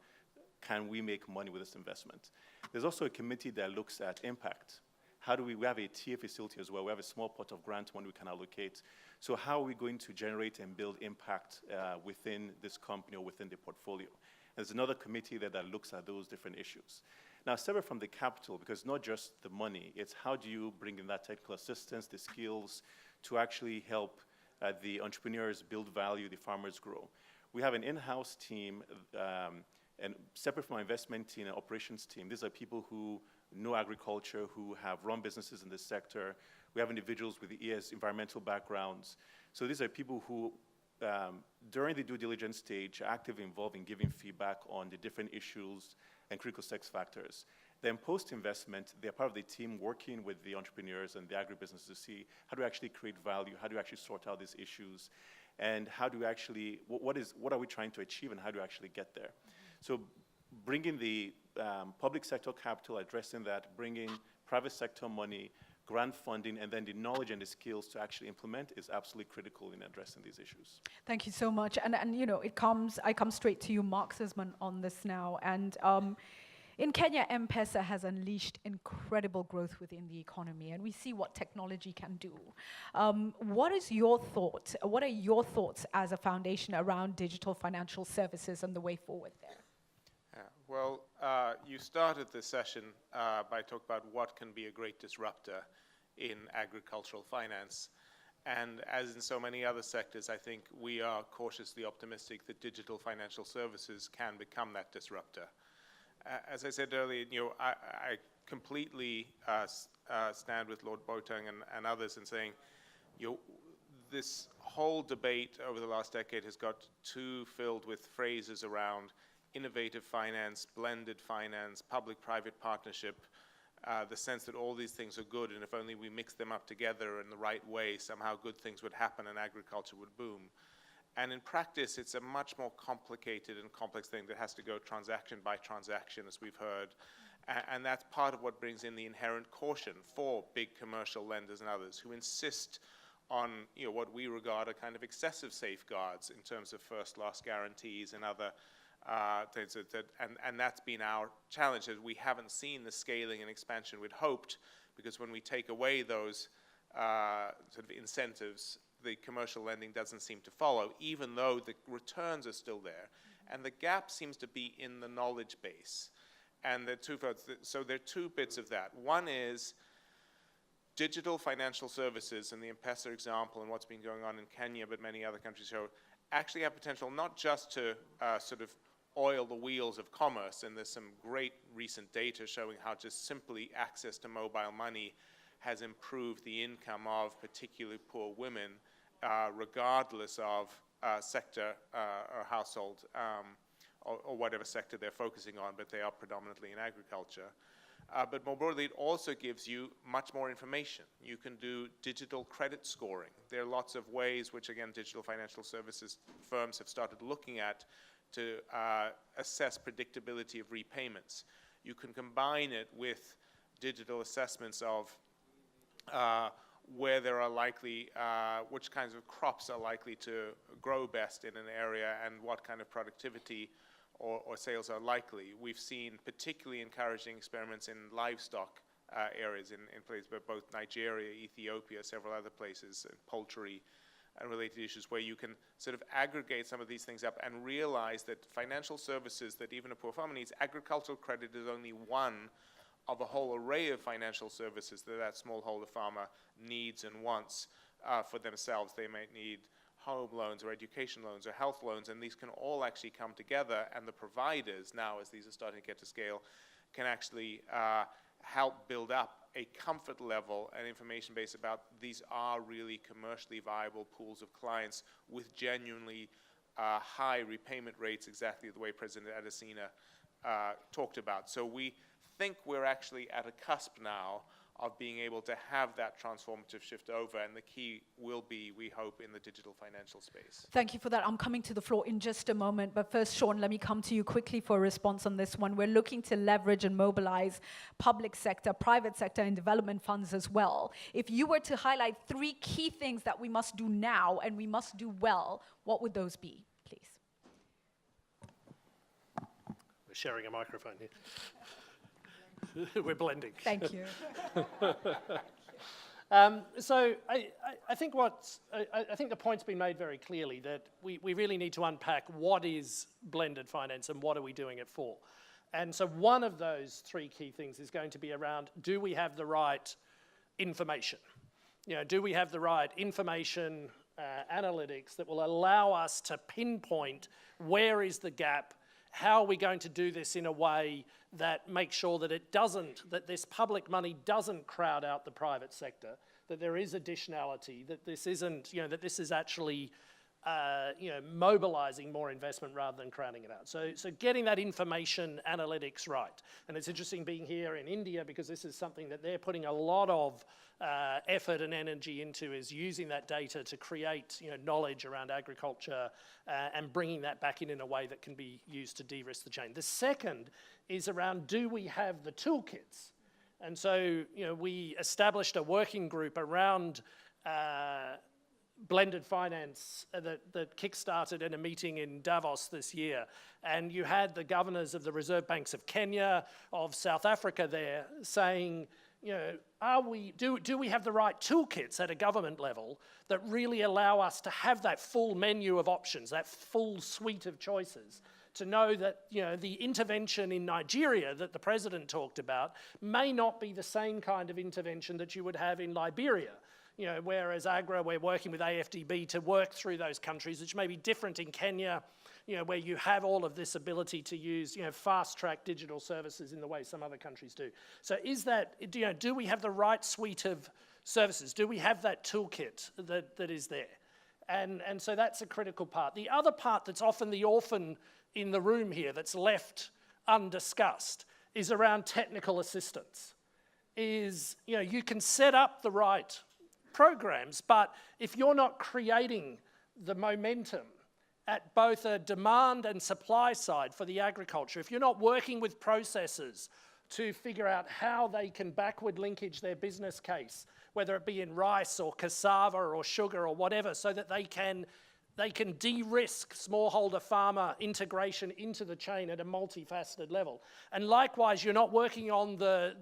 can we make money with this investment. There's also a committee that looks at impact. How do we have a TA facility as well. We have a small pot of grant money we can allocate. So how are we going to generate and build impact within this company or within the portfolio? There's another committee that looks at those different issues. Now, separate from the capital, because not just the money, it's how do you bring in that technical assistance, the skills to actually help the entrepreneurs build value, the farmers grow. We have an in-house team, and separate from our investment team and operations team, these are people who know agriculture, who have run businesses in this sector. We have individuals with ES environmental backgrounds. So these are people who, during the due diligence stage, are actively involved in giving feedback on the different issues and critical success factors. Then post-investment, they're part of the team working with the entrepreneurs and the agribusiness to see how do we actually create value, how do we actually sort out these issues, and how do we actually, what are we trying to achieve and how do we actually get there? So bringing the public sector capital, addressing that, bringing private sector money, grant funding, and then the knowledge and the skills to actually implement is absolutely critical in addressing these issues. Thank you so much. And you know, I come straight to you, Mark Sisman, on this now. And in Kenya, M-Pesa has unleashed incredible growth within the economy, and we see what technology can do. What is your thought? What are your thoughts as a foundation around digital financial services and the way forward there? Well, you started this session by talking about what can be a great disruptor in agricultural finance. And as in so many other sectors, I think we are cautiously optimistic that digital financial services can become that disruptor. As I said earlier, I completely stand with Lord Boateng and others in saying, this whole debate over the last decade has got too filled with phrases around innovative finance, blended finance, public-private partnership, the sense that all these things are good, and if only we mix them up together in the right way, somehow good things would happen and agriculture would boom. And in practice, it's a much more complicated and complex thing that has to go transaction by transaction, as we've heard. And that's part of what brings in the inherent caution for big commercial lenders and others who insist on what we regard are kind of excessive safeguards in terms of first loss guarantees and other things. And that's been our challenge, is we haven't seen the scaling and expansion we'd hoped, because when we take away those sort of incentives, the commercial lending doesn't seem to follow, even though the returns are still there. And the gap seems to be in the knowledge base. And so there are two bits of that. One is digital financial services, and the M-Pesa example and what's been going on in Kenya, but many other countries show, actually have potential not just to sort of oil the wheels of commerce, and there's some great recent data showing how just simply access to mobile money has improved the income of particularly poor women, regardless of sector or household or whatever sector they're focusing on, but they are predominantly in agriculture. But more broadly, it also gives you much more information. You can do digital credit scoring. There are lots of ways which, again, digital financial services firms have started looking at to assess predictability of repayments. you can combine it with digital assessments of where there are likely, which kinds of crops are likely to grow best in an area and what kind of productivity or sales are likely. We've seen particularly encouraging experiments in livestock areas in places, but both Nigeria, Ethiopia, several other places, and poultry and related issues, where you can sort of aggregate some of these things up and realize that financial services that even a poor farmer needs, agricultural credit is only one of a whole array of financial services that smallholder farmer needs and wants for themselves. They might need home loans or education loans or health loans, and these can all actually come together, and the providers now, as these are starting to get to scale, can actually help build up a comfort level and information base about these are really commercially viable pools of clients with genuinely high repayment rates, exactly the way President Adesina talked about. So we think we're actually at a cusp now of being able to have that transformative shift over, and the key will be, we hope, in the digital financial space. Thank you for that. I'm coming to the floor in just a moment, but first, Sean, let me come to you quickly for a response on this one. We're looking to leverage and mobilize public sector, private sector, and development funds as well. If you were to highlight 3 key things that we must do now and we must do well, what would those be, please? We're sharing a microphone here. We're blending. Thank you. So I think the point's been made very clearly that we really need to unpack what is blended finance and what are we doing it for. And so one of those 3 key things is going to be around, do we have the right information? You know, do we have the right information, analytics that will allow us to pinpoint where is the gap? How are we going to do this in a way that makes sure that that this public money doesn't crowd out the private sector, that there is additionality, that this isn't, that this is actually, mobilizing more investment rather than crowding it out. So getting that information analytics right. And it's interesting being here in India because this is something that they're putting a lot of effort and energy into, is using that data to create knowledge around agriculture and bringing that back in a way that can be used to de-risk the chain. The second is around, do we have the toolkits? And so we established a working group around blended finance that kick-started in a meeting in Davos this year. And you had the governors of the Reserve Banks of Kenya, of South Africa there saying, do we have the right toolkits at a government level that really allow us to have that full menu of options, that full suite of choices, to know that the intervention in Nigeria that the president talked about may not be the same kind of intervention that you would have in Liberia. Whereas AGRA, we're working with AFDB to work through those countries, which may be different in Kenya, where you have all of this ability to use, fast-track digital services in the way some other countries do. So is that, do we have the right suite of services? Do we have that toolkit that is there? And so that's a critical part. The other part that's often the orphan in the room here that's left undiscussed is around technical assistance. You can set up the right programs, but if you're not creating the momentum at both a demand and supply side for the agriculture, if you're not working with processors to figure out how they can backward linkage their business case, whether it be in rice or cassava or sugar or whatever, so that they can de-risk smallholder farmer integration into the chain at a multifaceted level. And likewise, you're not working on the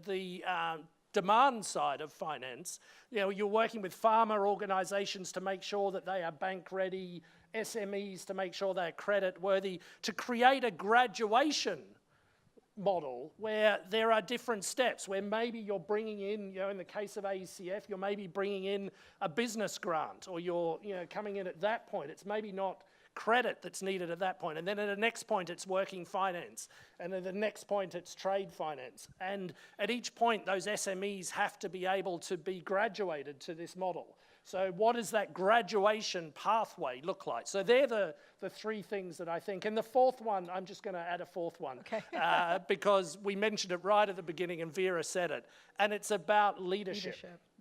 demand side of finance. You're working with farmer organizations to make sure that they are bank ready, SMEs to make sure they're credit worthy, to create a graduation model where there are different steps, where maybe you're bringing in, in the case of AECF, you're maybe bringing in a business grant, or you're coming in at that point. It's maybe not credit that's needed at that point. And then at the next point, it's working finance. And at the next point, it's trade finance. And at each point, those SMEs have to be able to be graduated to this model. So what does that graduation pathway look like? So they're the 3 things that I think. And the fourth one, I'm just going to add a fourth one. Okay. Because we mentioned it right at the beginning and Vera said it. And it's about leadership.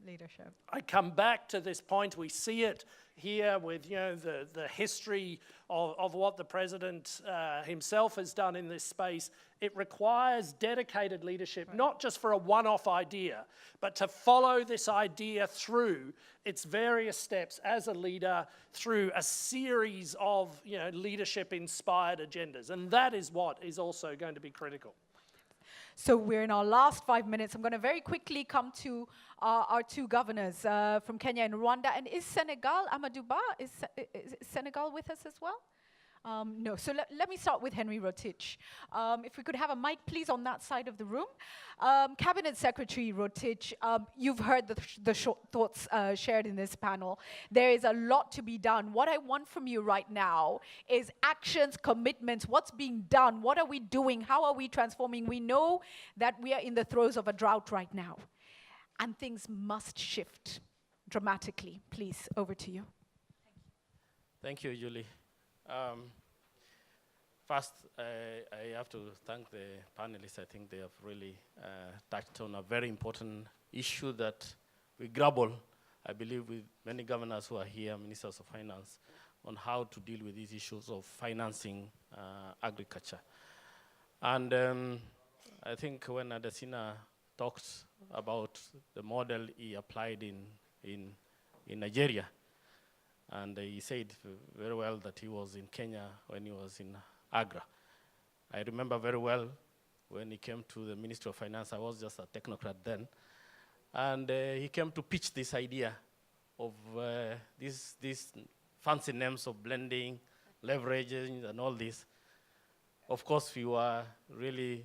leadership. I come back to this point. We see it here with the history of what the president himself has done in this space. It requires dedicated leadership, not just for a one-off idea, but to follow this idea through its various steps as a leader through a series of leadership-inspired agendas. And that is what is also going to be critical. So we're in our last 5 minutes. I'm going to very quickly come to our two governors from Kenya and Rwanda. And is Senegal, Amadou Ba, is Senegal with us as well? No. So let me start with Henry Rotich. If we could have a mic, please, on that side of the room. Cabinet Secretary Rotich, you've heard the short thoughts shared in this panel. There is a lot to be done. What I want from you right now is actions, commitments, what's being done, what are we doing, how are we transforming? We know that we are in the throes of a drought right now, and things must shift dramatically. Please, over to you. Thank you, Julie. First, I have to thank the panelists. I think they have really touched on a very important issue that we grapple, I believe, with many governors who are here, ministers of finance, on how to deal with these issues of financing agriculture. And I think when Adesina talked about the model he applied in Nigeria, and he said very well that he was in Kenya when he was in Agra. I remember very well when he came to the Ministry of Finance. I was just a technocrat then. And he came to pitch this idea of these fancy names of blending, leveraging, and all this. Of course, we were really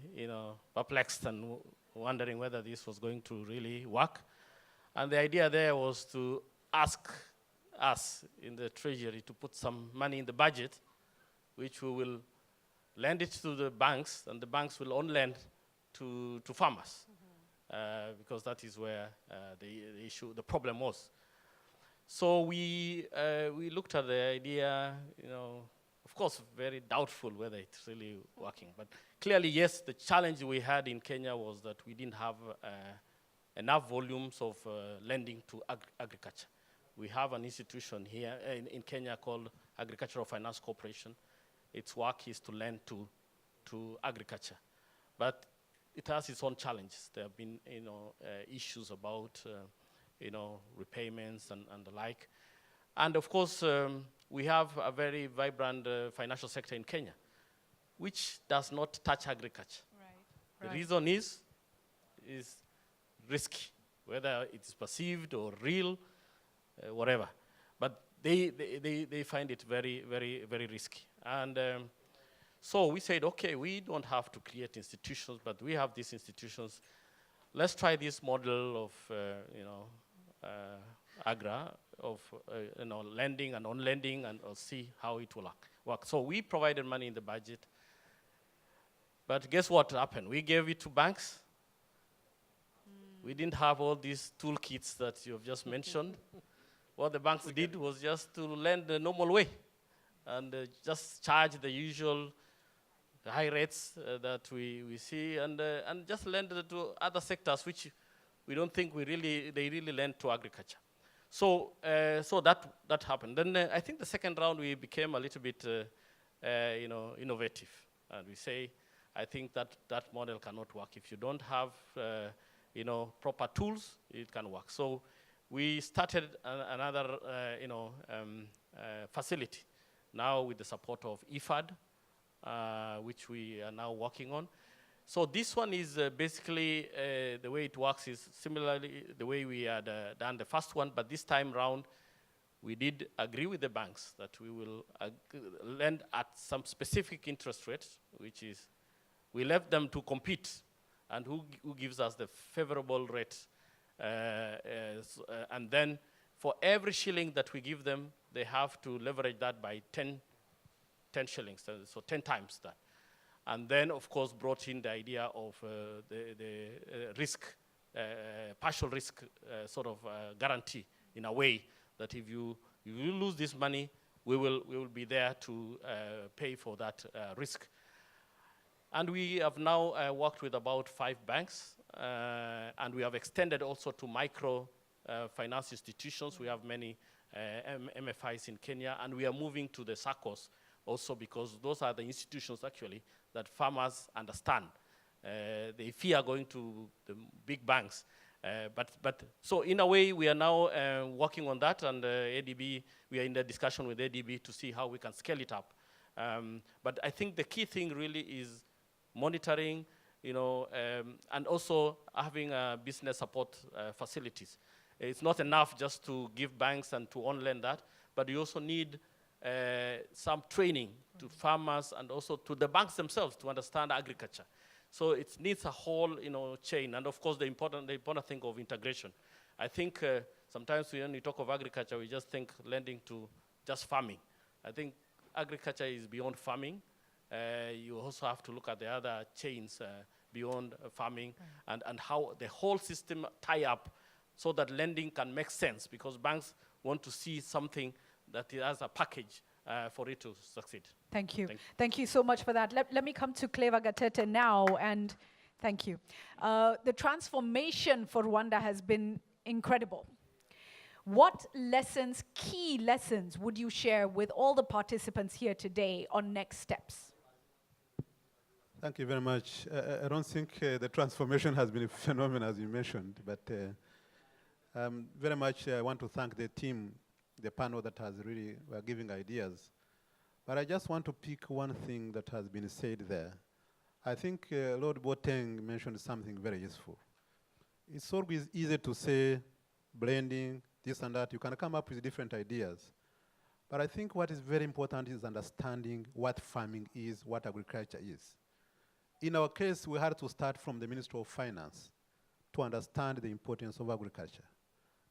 perplexed and wondering whether this was going to really work. And the idea there was to ask us in the Treasury to put some money in the budget, which we will lend it to the banks, and the banks will on lend to farmers, because that is where the problem was. So we looked at the idea, of course, very doubtful whether it's really working. But clearly, yes, the challenge we had in Kenya was that we didn't have enough volumes of lending to agriculture. We have an institution here in Kenya called Agricultural Finance Corporation. Its work is to lend to agriculture. But it has its own challenges. There have been issues about repayments and the like. And of course, we have a very vibrant financial sector in Kenya, which does not touch agriculture. Right. The reason is risky, whether it's perceived or real, whatever. But they find it very, very, very risky. And so we said, okay, we don't have to create institutions, but we have these institutions. Let's try this model of AGRA, of lending and on-lending, and see how it will work. So we provided money in the budget. But guess what happened? We gave it to banks. We didn't have all these toolkits that you have just mentioned. What the banks did was just to lend the normal way and just charge the usual high rates that we see, and just lend to other sectors which we don't think they really lend to agriculture. So that happened. Then I think the second round we became a little bit innovative, and we say, I think that model cannot work. If you don't have proper tools, it can work. So we started another facility, now with the support of IFAD, which we are now working on. So this one is basically, the way it works is similarly the way we had done the first one, but this time round, we did agree with the banks that we will lend at some specific interest rates, which is, we left them to compete, and who gives us the favorable rate. And then for every shilling that we give them, they have to leverage that by 10 shillings, so 10 times that. And then, of course, brought in the idea of the risk, partial risk sort of guarantee, in a way that if you lose this money, we will be there to pay for that risk. And we have now worked with about 5 banks, and we have extended also to micro finance institutions. We have many MFIs in Kenya, and we are moving to the SACCOs also because those are the institutions actually that farmers understand. They fear going to the big banks. So in a way, we are now working on that, and ADB, we are in the discussion with ADB to see how we can scale it up. But I think the key thing really is monitoring, and also having business support facilities. It's not enough just to give banks and to on-lend that, but you also need some training to farmers and also to the banks themselves to understand agriculture. So it needs a whole, chain, and of course the important thing of integration. I think sometimes when we talk of agriculture, we just think lending to just farming. I think agriculture is beyond farming. You also have to look at the other chains beyond farming and how the whole system tie up so that lending can make sense, because banks want to see something that it has a package for it to succeed. Thank you. Thank you so much for that. Let me come to Cleva Gatete now, and thank you. The transformation for Rwanda has been incredible. What lessons, key lessons, would you share with all the participants here today on next steps? Thank you very much. I don't think the transformation has been a phenomenon, as you mentioned, but very much I want to thank the team, the panel that has really were giving ideas. But I just want to pick one thing that has been said there. I think Lord Boateng mentioned something very useful. It's always easy to say blending, this and that. You can come up with different ideas. But I think what is very important is understanding what farming is, what agriculture is. In our case, we had to start from the Ministry of Finance to understand the importance of agriculture.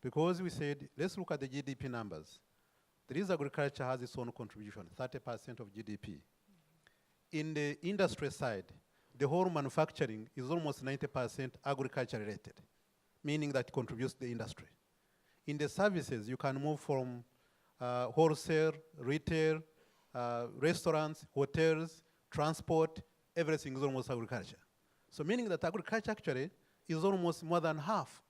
Because we said, let's look at the GDP numbers. There is agriculture has its own contribution, 30% of GDP. In the industry side, the whole manufacturing is almost 90% agriculture related, meaning that it contributes to the industry. In the services, you can move from wholesale, retail, restaurants, hotels, transport, everything is almost agriculture. So meaning that agriculture actually is almost more than half,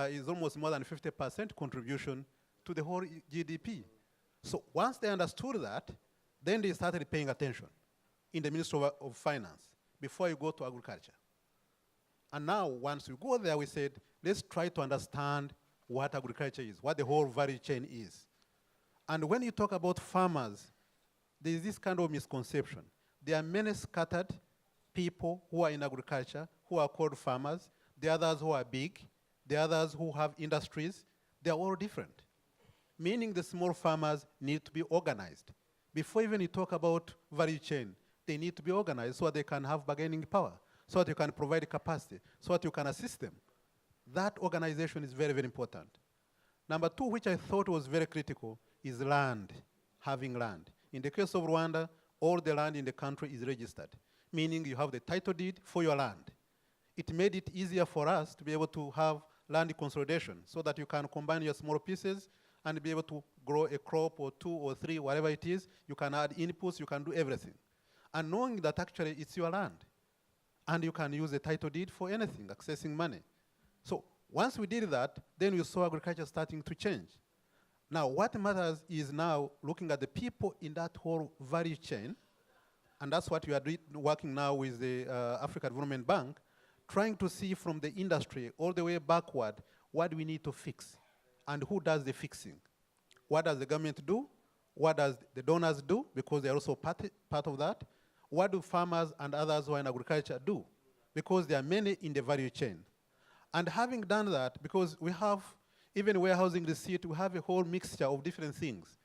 is almost more than 50% contribution to the whole GDP. So once they understood that, then they started paying attention in the Ministry of Finance before you go to agriculture. And now, once we go there, we said, let's try to understand what agriculture is, what the whole value chain is. And when you talk about farmers, there is this kind of misconception. There are many scattered people who are in agriculture, who are called farmers. The others who are big, the others who have industries. They are all different. Meaning the small farmers need to be organized. Before even you talk about value chain, they need to be organized so that they can have bargaining power, so that you can provide capacity, so that you can assist them. That organization is very, very important. Number two, which I thought was very critical, is land, having land. In the case of Rwanda, all the land in the country is registered, meaning you have the title deed for your land. It made it easier for us to be able to have land consolidation so that you can combine your small pieces and be able to grow a crop or two or three, whatever it is. You can add inputs, you can do everything. And knowing that actually it's your land, and you can use the title deed for anything, accessing money. So once we did that, then we saw agriculture starting to change. Now, what matters is now looking at the people in that whole value chain, and that's what we are working now with the African Development Bank, trying to see from the industry all the way backward what we need to fix and who does the fixing. What does the government do? What does the donors do? Because they're also part of that. What do farmers and others who are in agriculture do? Because there are many in the value chain. And having done that, because we have, even warehousing receipt, we have a whole mixture of different things.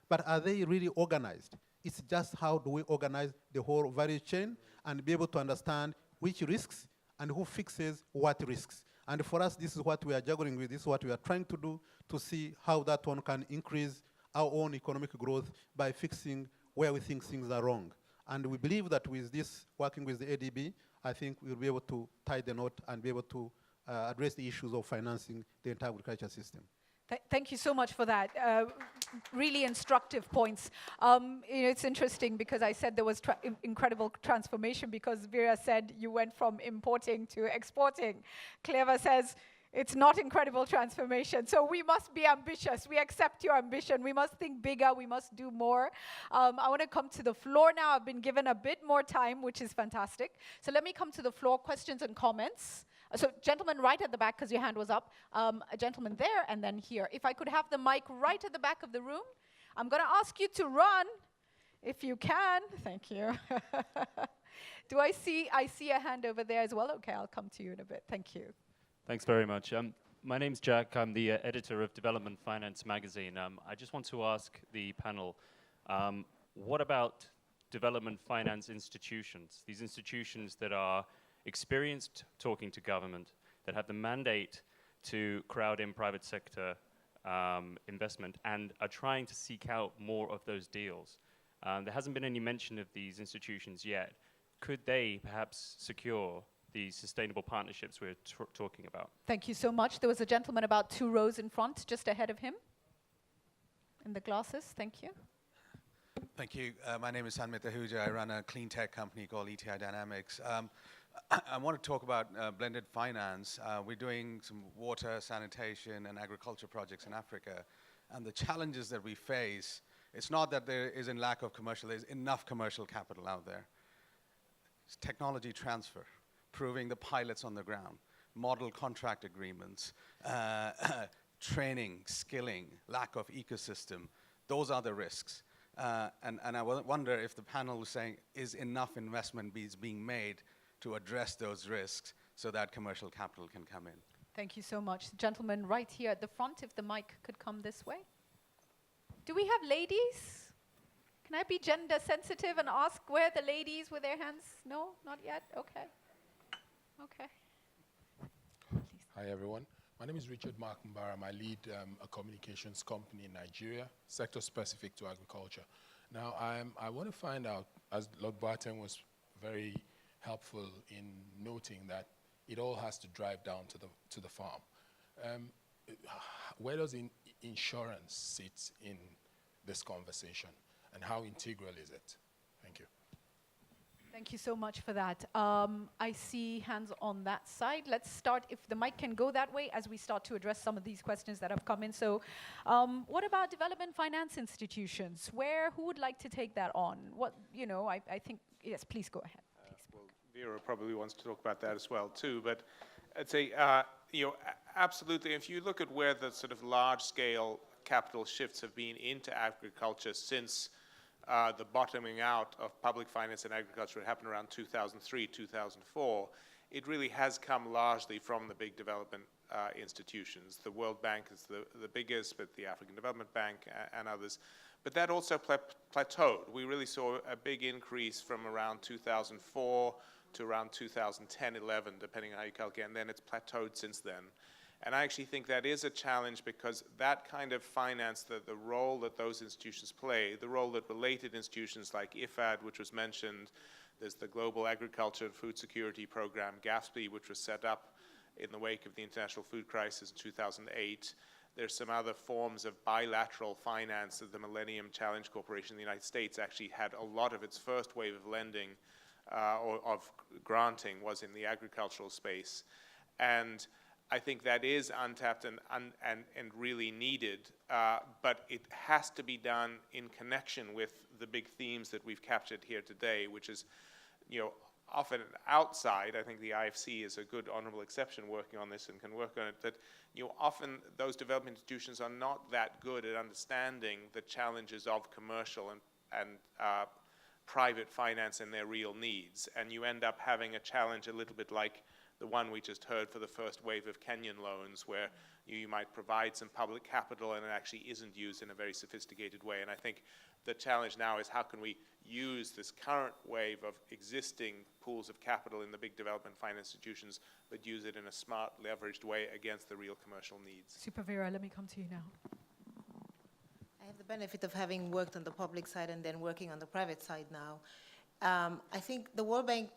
But are they really organized? It's just how do we organize the whole value chain and be able to understand which risks and who fixes what risks. And for us, this is what we are juggling with. This is what we are trying to do to see how that one can increase our own economic growth by fixing where we think things are wrong. And we believe that with this, working with the ADB, I think we'll be able to tie the knot and be able to address the issues of financing the entire agriculture system. Thank you so much for that. Really instructive points. It's interesting because I said there was incredible transformation because Vera said you went from importing to exporting. Cleva says It's not incredible transformation. So we must be ambitious. We accept your ambition. We must think bigger. We must do more. I want to come to the floor now. I've been given a bit more time, which is fantastic. So let me come to the floor, questions and comments. So gentleman right at the back, because your hand was up. A gentleman there, and then here. If I could have the mic right at the back of the room. I'm going to ask you to run, if you can. Thank you. I see a hand over there as well. Okay, I'll come to you in a bit. Thank you. Thanks very much. My name's Jack. I'm the editor of Development Finance magazine. I just want to ask the panel, what about development finance institutions? These institutions that are experienced talking to government, that have the mandate to crowd in private sector investment and are trying to seek out more of those deals. There hasn't been any mention of these institutions yet. Could they perhaps secure the sustainable partnerships we're talking about? Thank you so much. There was a gentleman about 2 rows in front, just ahead of him. In the glasses, thank you. Thank you. My name is Sanmit Ahuja. I run a clean tech company called ETI Dynamics. I want to talk about blended finance. We're doing some water, sanitation, and agriculture projects in Africa. And the challenges that we face, it's not that there is a lack of commercial, there's enough commercial capital out there. It's technology transfer, proving the pilots on the ground, model contract agreements, training, skilling, lack of ecosystem. Those are the risks. And I wonder if the panel is saying, is enough investment being made to address those risks so that commercial capital can come in? Thank you so much. Gentleman right here at the front, if the mic could come this way. Do we have ladies? Can I be gender sensitive and ask where the ladies with their hands? No, not yet? Okay. Okay. Hi, everyone. My name is Richard Markenbaram. I lead a communications company in Nigeria, sector specific to agriculture. Now, I want to find out, as Lord Barton was very helpful in noting that it all has to drive down to the farm. Where does insurance sit in this conversation, and how integral is it? Thank you. Thank you so much for that. I see hands on that side. Let's start, if the mic can go that way, as we start to address some of these questions that have come in. So what about development finance institutions? Who would like to take that on? I think, yes, please go ahead. Well, Vera probably wants to talk about that as well, too. But I'd say, absolutely, if you look at where the sort of large-scale capital shifts have been into agriculture since the bottoming out of public finance in agriculture happened around 2003, 2004. It really has come largely from the big development institutions. The World Bank is the biggest, but the African Development Bank and others. But that also plateaued. We really saw a big increase from around 2004 to around 2010, 11, depending on how you calculate, and then it's plateaued since then. And I actually think that is a challenge because that kind of finance, the role that those institutions play, the role that related institutions like IFAD, which was mentioned, there's the Global Agriculture and Food Security Program, GAFSP, which was set up in the wake of the international food crisis in 2008. There's some other forms of bilateral finance that the Millennium Challenge Corporation in the United States actually had a lot of its first wave of lending or of granting was in the agricultural space. And I think that is untapped and really needed, but it has to be done in connection with the big themes that we've captured here today, which is, often outside. I think the IFC is a good honorable exception working on this and can work on it, that often those development institutions are not that good at understanding the challenges of commercial and private finance and their real needs. And you end up having a challenge a little bit like the one we just heard for the first wave of Kenyan loans, where you might provide some public capital and it actually isn't used in a very sophisticated way. And I think the challenge now is how can we use this current wave of existing pools of capital in the big development finance institutions, but use it in a smart, leveraged way against the real commercial needs. Super Vera, let me come to you now. I have the benefit of having worked on the public side and then working on the private side now. I think the World Bank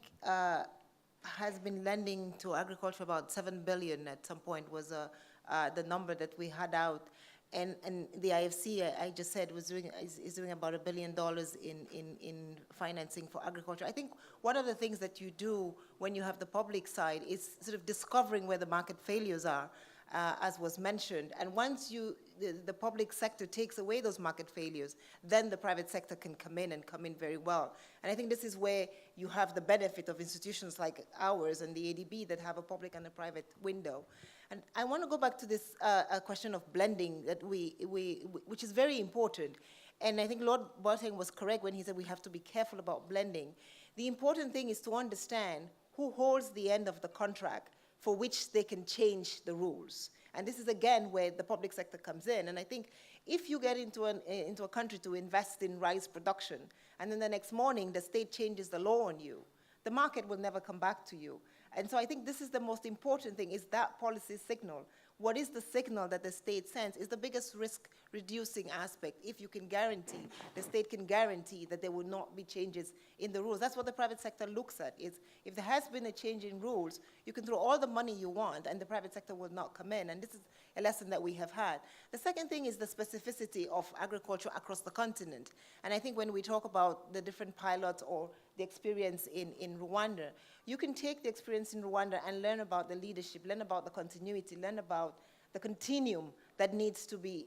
has been lending to agriculture about 7 billion at some point was the number that we had out. And the IFC, I just said, is doing about $1 billion in financing for agriculture. I think one of the things that you do when you have the public side is sort of discovering where the market failures are, as was mentioned. And once the public sector takes away those market failures, then the private sector can come in and come in very well. And I think this is where you have the benefit of institutions like ours and the ADB that have a public and a private window. And I want to go back to this question of blending that which is very important. And I think Lord Boateng was correct when he said we have to be careful about blending. The important thing is to understand who holds the end of the contract for which they can change the rules. And this is, again, where the public sector comes in. And I think if you get into a country to invest in rice production, and then the next morning the state changes the law on you, the market will never come back to you. And so I think this is the most important thing, is that policy signal. What is the signal that the state sends is the biggest risk-reducing aspect. If you can guarantee, the state can guarantee that there will not be changes in the rules. That's what the private sector looks at, is if there has been a change in rules, you can throw all the money you want and the private sector will not come in. And this is a lesson that we have had. The second thing is the specificity of agriculture across the continent. And I think when we talk about the different pilots or the experience in Rwanda, you can take the experience in Rwanda and learn about the leadership, learn about the continuity, learn about the continuum that needs to be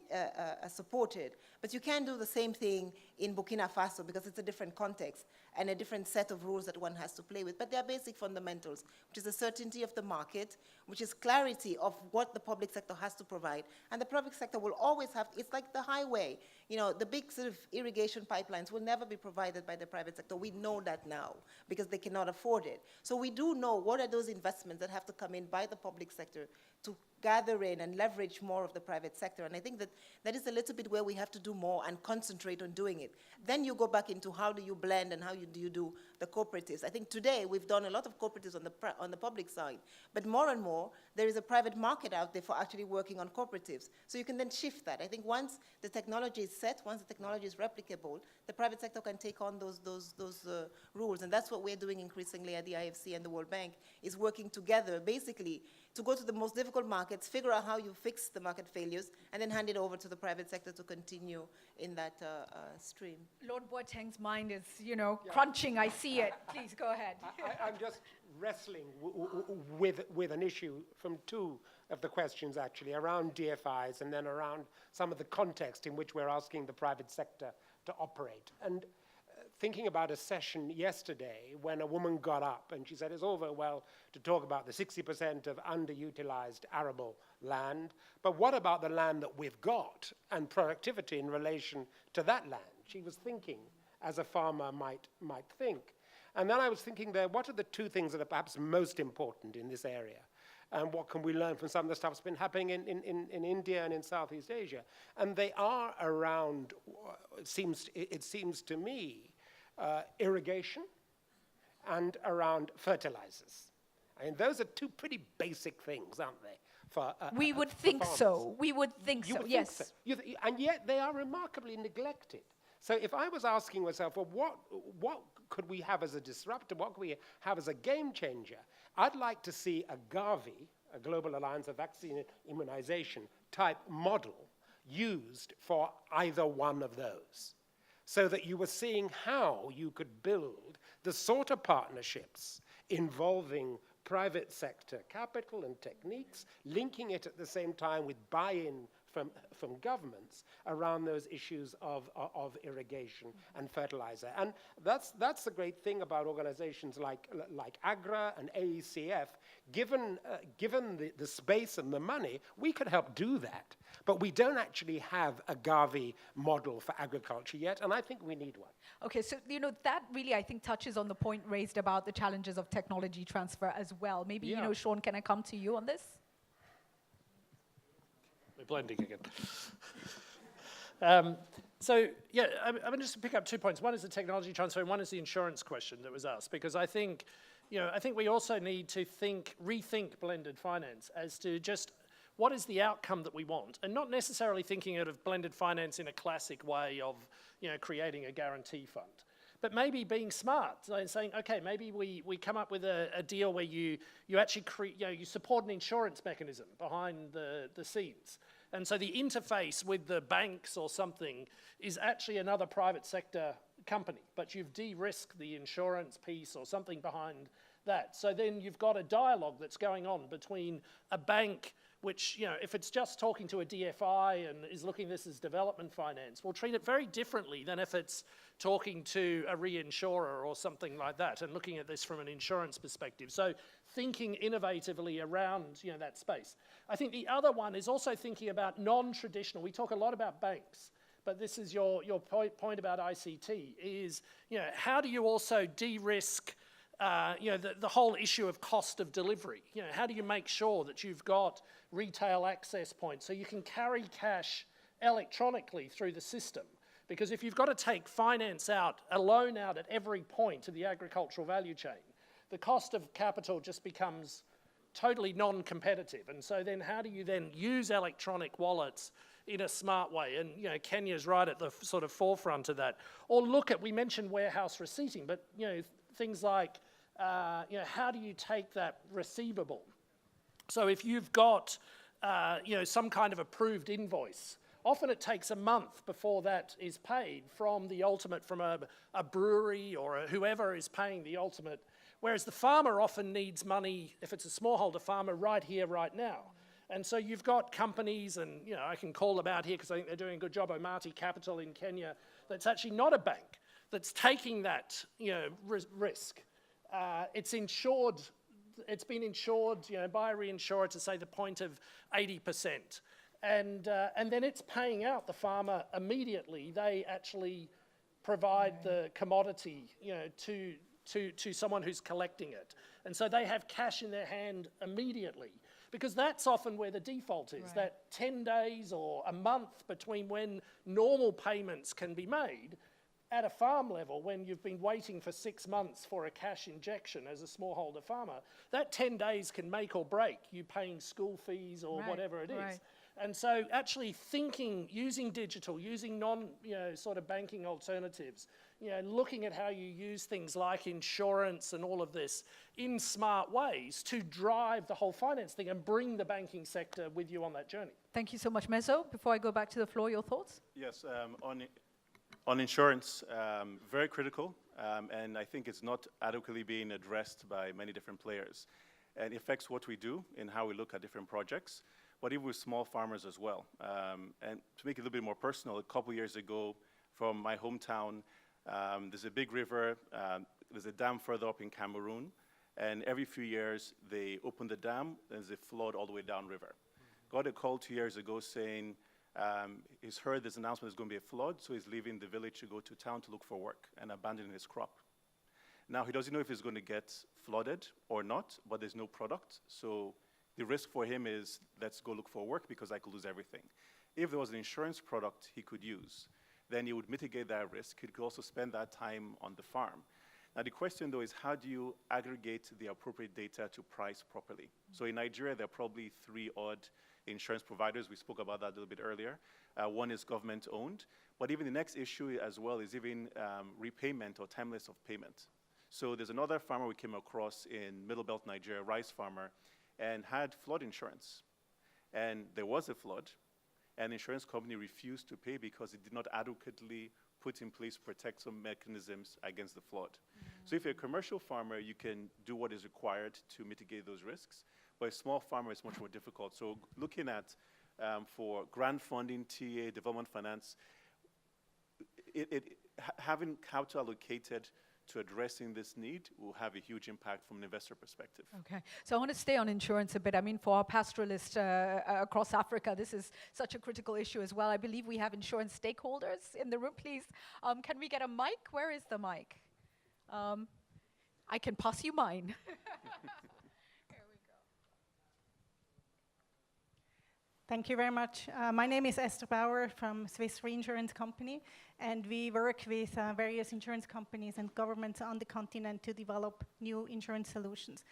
supported. But you can't do the same thing in Burkina Faso because it's a different context and a different set of rules that one has to play with. But they are basic fundamentals, which is the certainty of the market, which is clarity of what the public sector has to provide. And the public sector will always have, it's like the highway. You know, the big sort of irrigation pipelines will never be provided by the private sector. We know that now because they cannot afford it. So we do know what are those investments that have to come in by the public sector to gather in and leverage more of the private sector. And I think that that is a little bit where we have to do more and concentrate on doing it. Then you go back into how do you blend and how do you do the cooperatives. I think today we've done a lot of cooperatives on the public side, but more and more there is a private market out there for actually working on cooperatives. So you can then shift that. I think once the technology is set, once the technology is replicable, the private sector can take on those rules. And that's what we're doing increasingly at the IFC and the World Bank, is working together basically to go to the most difficult markets, figure out how you fix the market failures, and then hand it over to the private sector to continue in that stream. Lord Boateng's mind is, crunching. I see it. Please go ahead. I'm just wrestling with an issue from two of the questions, actually, around DFIs and then around some of the context in which we're asking the private sector to operate. And thinking about a session yesterday when a woman got up and she said it's all very well to talk about the 60% of underutilized arable land, but what about the land that we've got and productivity in relation to that land? She was thinking as a farmer might think. And then I was thinking there, what are the two things that are perhaps most important in this area? And what can we learn from some of the stuff that's been happening in India and in Southeast Asia? And they are around, it seems to me, irrigation and around fertilizers. I mean, those are two pretty basic things, aren't they? We would think so. We would think so, yes. And yet they are remarkably neglected. So if I was asking myself, well, what could we have as a disruptor? What could we have as a game changer? I'd like to see a Gavi, a Global Alliance of Vaccine Immunization type model used for either one of those, so that you were seeing how you could build the sort of partnerships involving private sector capital and techniques, linking it at the same time with buy-in from governments around those issues of irrigation and fertilizer. And that's the great thing about organizations like AGRA and AECF. Given the space and the money, we could help do that. But we don't actually have a Gavi model for agriculture yet, and I think we need one. Okay, so that really, I think, touches on the point raised about the challenges of technology transfer as well. Maybe, Sean, can I come to you on this? We're blending again. So, yeah, I'm just to pick up 2 points. One is the technology transfer, and one is the insurance question that was asked, because I think, I think we also need to rethink blended finance as to just what is the outcome that we want, and not necessarily thinking of blended finance in a classic way of, creating a guarantee fund. But maybe being smart, saying, okay, maybe we come up with a deal where you actually you support an insurance mechanism behind the scenes And so the interface with the banks or something is actually another private sector company, but you've de-risked the insurance piece or something behind that. So then you've got a dialogue that's going on between a bank, which, you know, if it's just talking to a DFI and is looking at this as development finance, we'll treat it very differently than if it's talking to a reinsurer or something like that and looking at this from an insurance perspective. So thinking innovatively around, you know, that space. I think the other one is also thinking about non-traditional. We talk a lot about banks, but this is your point about ICT is, you know, how do you also de-risk you know, the whole issue of cost of delivery? You know, how do you make sure that you've got retail access points so you can carry cash electronically through the system? Because if you've got to take finance out, a loan out at every point of the agricultural value chain, the cost of capital just becomes totally non-competitive. And so then how do you then use electronic wallets in a smart way? And, you know, Kenya's right at the sort of forefront of that. Or look at, we mentioned warehouse receipting, but, you know, things like, you know, how do you take that receivable? So if you've got, you know, some kind of approved invoice, often it takes a month before that is paid from the ultimate, from a brewery or whoever is paying the ultimate, whereas the farmer often needs money, if it's a smallholder farmer, right here, right now. And so you've got companies, and, you know, I can call them out here because I think they're doing a good job, Omati Capital in Kenya, that's actually not a bank, that's taking that, you know, risk. It's insured, it's been insured, you know, by a reinsurer to say the point of 80%. And then it's paying out the farmer immediately. They actually provide the commodity, you know, to someone who's collecting it. And so they have cash in their hand immediately. Because that's often where the default is, that 10 days or a month between when normal payments can be made at a farm level, when you've been waiting for 6 months for a cash injection as a smallholder farmer, that 10 days can make or break you paying school fees or whatever it is. And so actually thinking, using digital, using you know, sort of banking alternatives, you know, looking at how you use things like insurance and all of this in smart ways to drive the whole finance thing and bring the banking sector with you on that journey. Thank you so much, Mezo. Before I go back to the floor, your thoughts? Yes, on insurance, very critical, and I think it's not adequately being addressed by many different players. And it affects what we do and how we look at different projects, but even with small farmers as well. And to make it a little bit more personal, a couple years ago from my hometown, there's a big river, there's a dam further up in Cameroon, and every few years they open the dam, there's a flood all the way downriver. Got a call 2 years ago saying he's heard this announcement there's going to be a flood, so he's leaving the village to go to town to look for work and abandoning his crop. Now, he doesn't know if he's going to get flooded or not, but there's no product, so the risk for him is, let's go look for work because I could lose everything. If there was an insurance product he could use, then he would mitigate that risk. He could also spend that time on the farm. Now, the question, though, is how do you aggregate the appropriate data to price properly? So in Nigeria, there are probably 3 odd insurance providers. We spoke about that a little bit earlier. One is government-owned. But even the next issue as well is even repayment or timeless of payment. So there's another farmer we came across in Middle Belt, Nigeria, rice farmer, and had flood insurance. And there was a flood, and the insurance company refused to pay because it did not adequately put in place protection mechanisms against the flood. So if you're a commercial farmer, you can do what is required to mitigate those risks, but a small farmer is much more difficult. So looking at, for grant funding, TA, development finance, having capital allocated to addressing this need will have a huge impact from an investor perspective. Okay, so I want to stay on insurance a bit. I mean, for our pastoralists across Africa, this is such a critical issue as well. I believe we have insurance stakeholders in the room, please. Can we get a mic? Where is the mic? I can pass you mine. Thank you very much. My name is Esther Bauer from Swiss Reinsurance Company, and we work with various insurance companies and governments on the continent to develop new insurance solutions.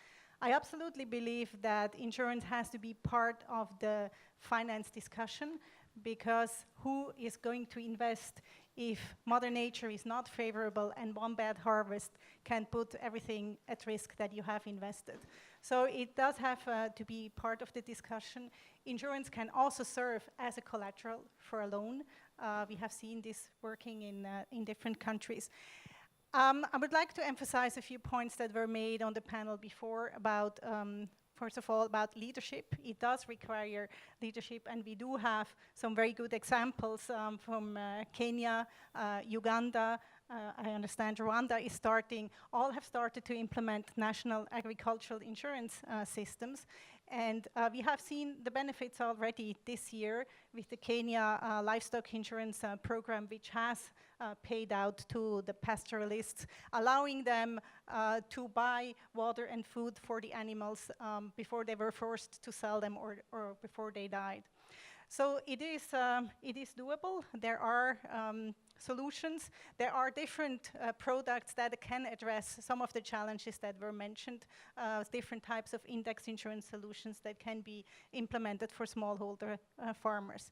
I absolutely believe that insurance has to be part of the finance discussion, because who is going to invest if Mother Nature is not favorable and one bad harvest can put everything at risk that you have invested? So it does have to be part of the discussion. Insurance can also serve as a collateral for a loan. We have seen this working in different countries. I would like to emphasize a few points that were made on the panel before about first of all, about leadership. It does require leadership, and we do have some very good examples from Kenya, Uganda. I understand Rwanda is starting, all have started to implement national agricultural insurance systems. And we have seen the benefits already this year with the Kenya livestock insurance program, which has paid out to the pastoralists, allowing them to buy water and food for the animals before they were forced to sell them or before they died. So it is doable. There are solutions. There are different products that can address some of the challenges that were mentioned, different types of index insurance solutions that can be implemented for smallholder farmers.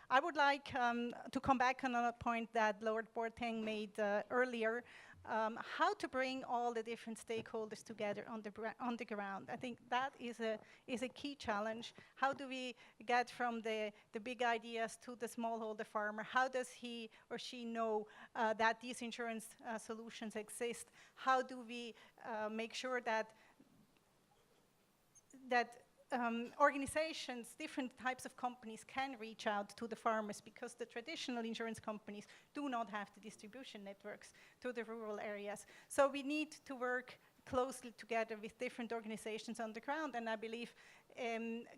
I would like to come back on a point that Lord Boateng made earlier, how to bring all the different stakeholders together on the ground. I think that is a key challenge. How do we get from the big ideas to the smallholder farmer? How does he or she know that these insurance solutions exist? How do we make sure that organizations, different types of companies can reach out to the farmers, because the traditional insurance companies do not have the distribution networks to the rural areas. So we need to work closely together with different organizations on the ground, and I believe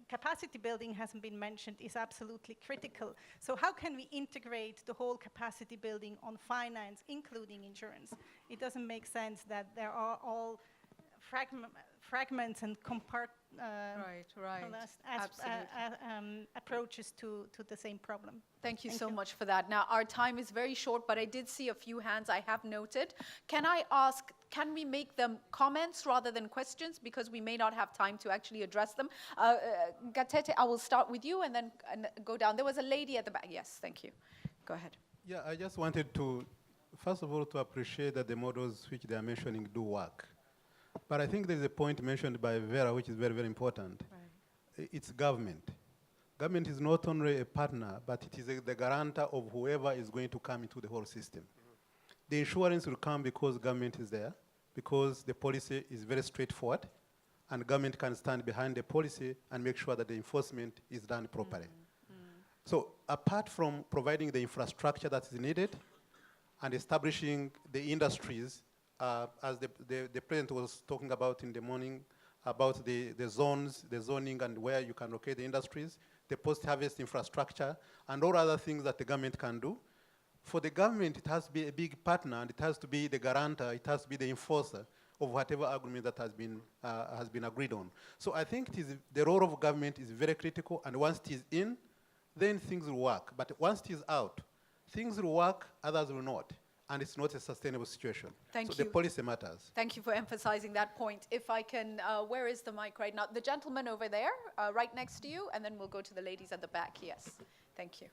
capacity building hasn't been mentioned, is absolutely critical. So how can we integrate the whole capacity building on finance, including insurance? It doesn't make sense that there are all fragments and approaches to the same problem. Thank you so much for that. Now, our time is very short, but I did see a few hands I have noted. Can I ask, can we make them comments rather than questions, because we may not have time to actually address them? Gatete, I will start with you and then go down. There was a lady at the back. Yes, thank you. Go ahead. Yeah, I just wanted to, first of all, to appreciate that the models which they are mentioning do work. But I think there's a point mentioned by Vera, which is very, very important. Right. It's government. Government is not only a partner, but it is the guarantor of whoever is going to come into the whole system. The insurance will come because government is there, because the policy is very straightforward, and government can stand behind the policy and make sure that the enforcement is done properly. So apart from providing the infrastructure that is needed and establishing the industries, as the President was talking about in the morning, about the zones, the zoning, and where you can locate the industries, the post-harvest infrastructure, and all other things that the government can do. For the government, it has to be a big partner, and it has to be the guarantor, it has to be the enforcer of whatever agreement that has been agreed on. So I think the role of government is very critical, and once it is in, then things will work. But once it is out, things will work, others will not. And it's not a sustainable situation. Thank you. So the policy matters. Thank you for emphasizing that point. If I can, where is the mic right now? The gentleman over there, right next to you, and then we'll go to the ladies at the back. Yes, thank you.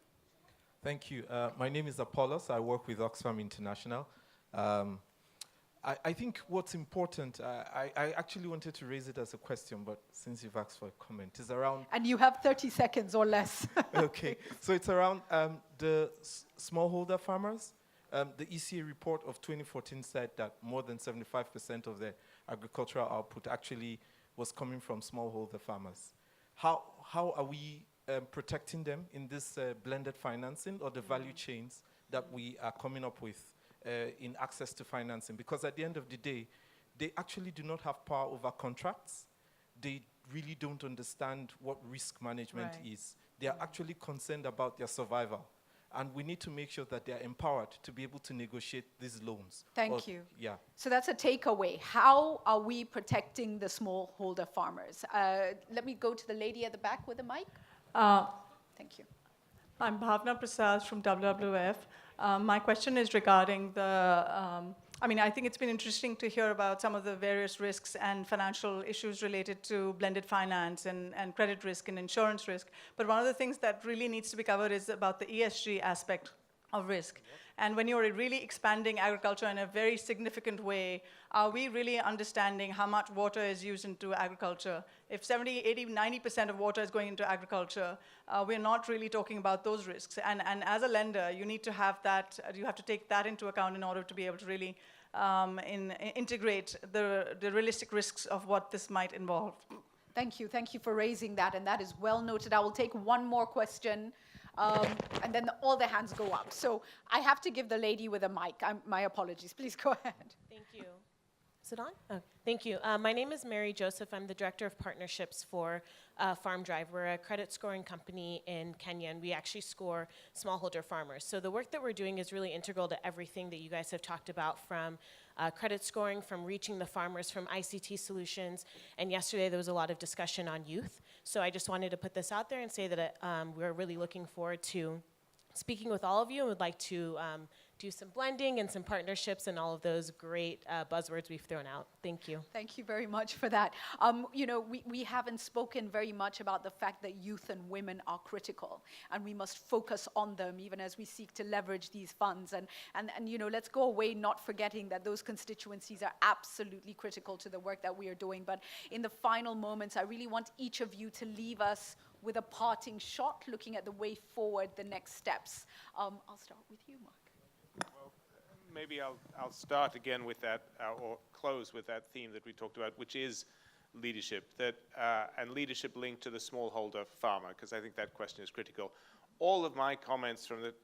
Thank you. My name is Apollos. I work with Oxfam International. I think what's important, I actually wanted to raise it as a question, but since you've asked for a comment, is around... And you have 30 seconds or less. Okay, so it's around the smallholder farmers. The ECA report of 2014 said that more than 75% of the agricultural output actually was coming from smallholder farmers. How are we protecting them in this blended financing or the value chains that we are coming up with in access to financing? Because at the end of the day, they actually do not have power over contracts. They really don't understand what risk management is. They are actually concerned about their survival. And we need to make sure that they are empowered to be able to negotiate these loans. Thank you. Yeah. So that's a takeaway. How are we protecting the smallholder farmers? Let me go to the lady at the back with the mic. Thank you. I'm Bhavna Prasad from WWF. My question is regarding the I mean, I think it's been interesting to hear about some of the various risks and financial issues related to blended finance and credit risk and insurance risk. But one of the things that really needs to be covered is about the ESG aspect of risk. And when you're really expanding agriculture in a very significant way, are we really understanding how much water is used into agriculture? If 70, 80, 90% of water is going into agriculture, we're not really talking about those risks. And as a lender, you need to have that, you have to take that into account in order to be able to really integrate the realistic risks of what this might involve. Thank you for raising that, and that is well noted. I will take one more question. And then all the hands go up. So I have to give the lady with a mic. My apologies. Please go ahead. Thank you. Is it on? Oh, thank you. My name is Mary Joseph. I'm the Director of Partnerships for Farm Drive. We're a credit scoring company in Kenya, and we actually score smallholder farmers. So the work that we're doing is really integral to everything that you guys have talked about, from credit scoring, from reaching the farmers, from ICT solutions. And yesterday there was a lot of discussion on youth. So I just wanted to put this out there and say that we're really looking forward to speaking with all of you and would like to do some blending and some partnerships and all of those great buzzwords we've thrown out. Thank you. Thank you very much for that. You know, we haven't spoken very much about the fact that youth and women are critical, and we must focus on them even as we seek to leverage these funds. And you know, let's go away not forgetting that those constituencies are absolutely critical to the work that we are doing. But in the final moments, I really want each of you to leave us with a parting shot, looking at the way forward, the next steps. I'll start with you, Mark. Maybe I'll start again with that, or close with that theme that we talked about, which is leadership, and leadership linked to the smallholder farmer, because I think that question is critical. All of my comments from the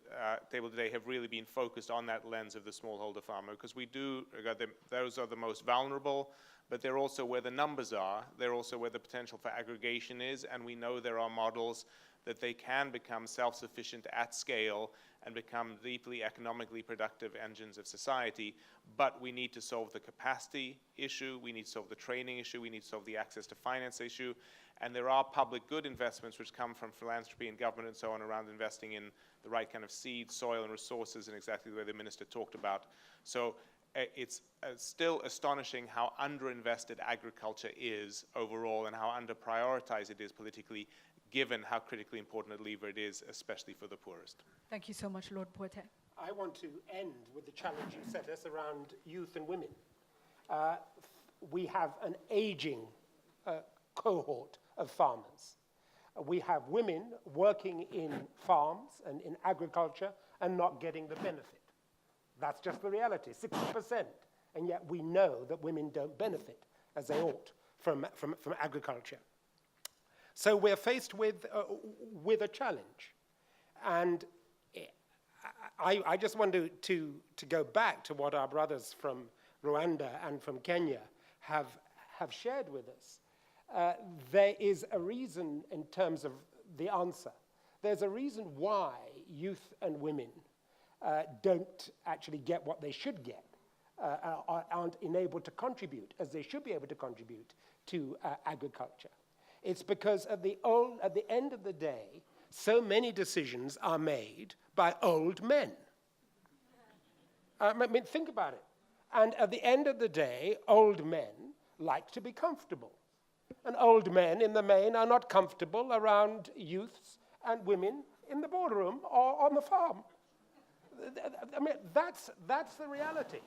table today have really been focused on that lens of the smallholder farmer, because we do regard them, those are the most vulnerable, but they're also where the numbers are, they're also where the potential for aggregation is, and we know there are models that they can become self-sufficient at scale and become deeply economically productive engines of society. But we need to solve the capacity issue, we need to solve the training issue, we need to solve the access to finance issue, and there are public good investments which come from philanthropy and government and so on around investing in the right kind of seed, soil, and resources in exactly the way the minister talked about. So it's still astonishing how underinvested agriculture is overall and how under-prioritized it is politically, given how critically important a lever it is, especially for the poorest. Thank you so much, Lord Poete. I want to end with the challenge you set us around youth and women. We have an aging cohort of farmers. We have women working in farms and in agriculture and not getting the benefit. That's just the reality, 60%. And yet we know that women don't benefit as they ought from agriculture. So we're faced with a challenge. And I just want to go back to what our brothers from Rwanda and from Kenya have shared with us. There is a reason in terms of the answer. There's a reason why youth and women don't actually get what they should get, aren't enabled to contribute as they should be able to contribute to agriculture. It's because at the end of the day, so many decisions are made by old men. I mean, think about it. And at the end of the day, old men like to be comfortable. And old men, in the main, are not comfortable around youths and women in the boardroom or on the farm. I mean, that's the reality.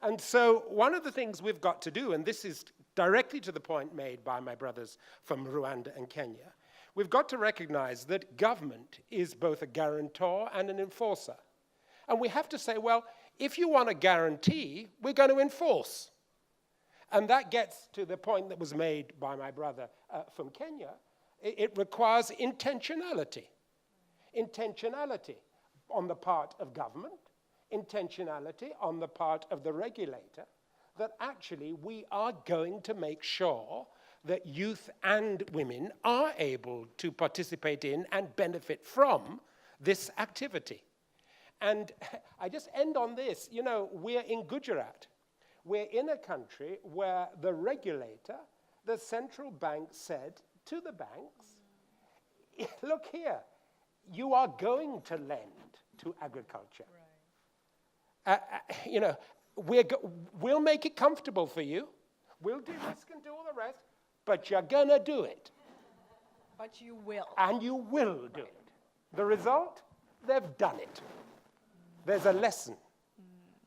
And so one of the things we've got to do, and this is directly to the point made by my brothers from Rwanda and Kenya, we've got to recognize that government is both a guarantor and an enforcer. And we have to say, well, if you want a guarantee, we're going to enforce. And that gets to the point that was made by my brother from Kenya. It requires intentionality. Intentionality on the part of government, intentionality on the part of the regulator, that actually we are going to make sure that youth and women are able to participate in and benefit from this activity. And I just end on this. You know, we're in Gujarat. We're in a country where the regulator, the central bank, said to the banks, look here, you are going to lend to agriculture. Right. You know, we'll make it comfortable for you. We'll de-risk and do all the rest, but you're going to do it. But you will. And you will do it. The result? They've done it. There's a lesson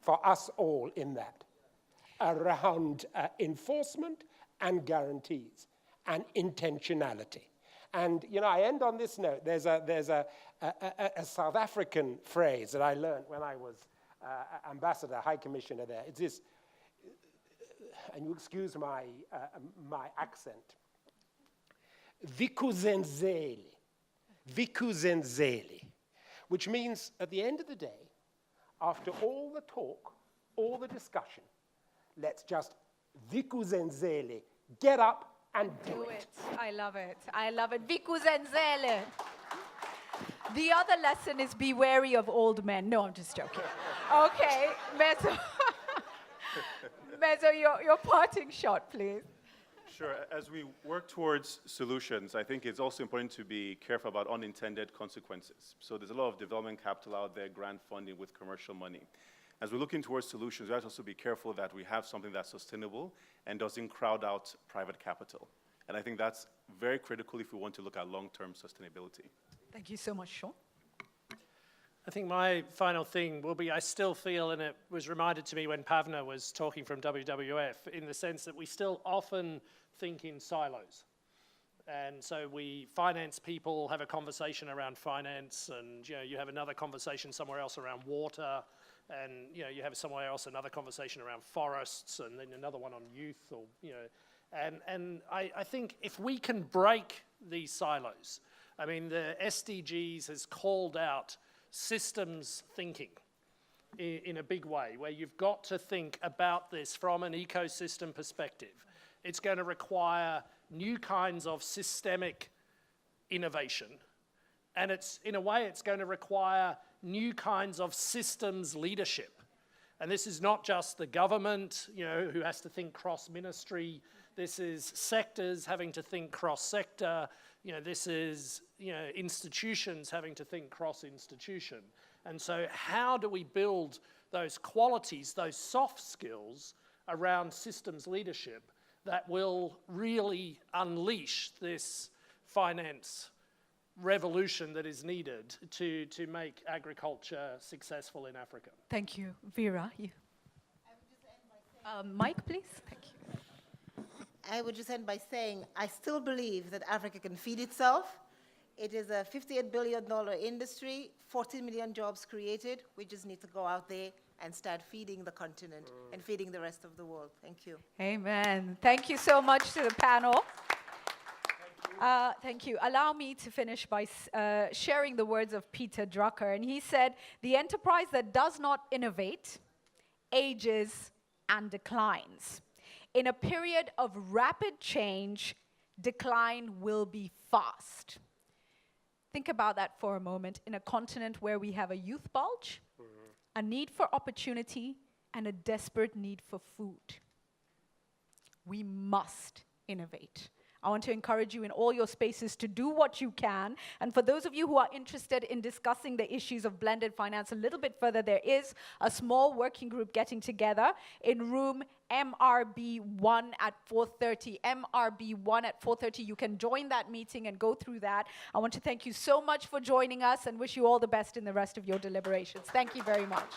for us all in that around enforcement and guarantees and intentionality. And, you know, I end on this note. There's a South African phrase that I learned when I was ambassador, high commissioner there. It's this, and you excuse my accent, vikuzenzele, which means at the end of the day, after all the talk, all the discussion, let's just vikuzenzele, get up and do it. I love it. I love it. Vikuzenzele. The other lesson is be wary of old men. No, I'm just joking. Okay, Mezo. Mezo, your parting shot, please. Sure. As we work towards solutions, I think it's also important to be careful about unintended consequences. So there's a lot of development capital out there, grant funding with commercial money. As we're looking towards solutions, we have to also be careful that we have something that's sustainable and doesn't crowd out private capital. And I think that's very critical if we want to look at long-term sustainability. Thank you so much, Sean. I think my final thing will be I still feel, and it was reminded to me when Pavna was talking from WWF, in the sense that we still often think in silos. And so finance people have a conversation around finance, and you have another conversation somewhere else around water, and you have somewhere else another conversation around forests, and then another one on youth, or and I think if we can break these silos, I mean the SDGs has called out systems thinking in a big way, where you've got to think about this from an ecosystem perspective. It's going to require new kinds of systemic innovation, and in a way it's going to require new kinds of systems leadership. And this is not just the government, who has to think cross-ministry. This is sectors having to think cross-sector. This is institutions having to think cross-institution. And so how do we build those qualities, those soft skills around systems leadership that will really unleash this finance revolution that is needed to make agriculture successful in Africa? Thank you. Vera, you. Mike, please. Thank you. I would just end by saying I still believe that Africa can feed itself. It is a $58 billion industry, 14 million jobs created. We just need to go out there and start feeding the continent and feeding the rest of the world. Thank you. Amen. Thank you so much to the panel. Thank you. Allow me to finish by sharing the words of Peter Drucker. And he said, "The enterprise that does not innovate ages and declines. In a period of rapid change, decline will be fast." Think about that for a moment. In a continent where we have a youth bulge, a need for opportunity, and a desperate need for food, we must innovate. I want to encourage you in all your spaces to do what you can. And for those of you who are interested in discussing the issues of blended finance a little bit further, there is a small working group getting together in room MRB1 at 4:30. MRB1 at 4:30. You can join that meeting and go through that. I want to thank you so much for joining us and wish you all the best in the rest of your deliberations. Thank you very much.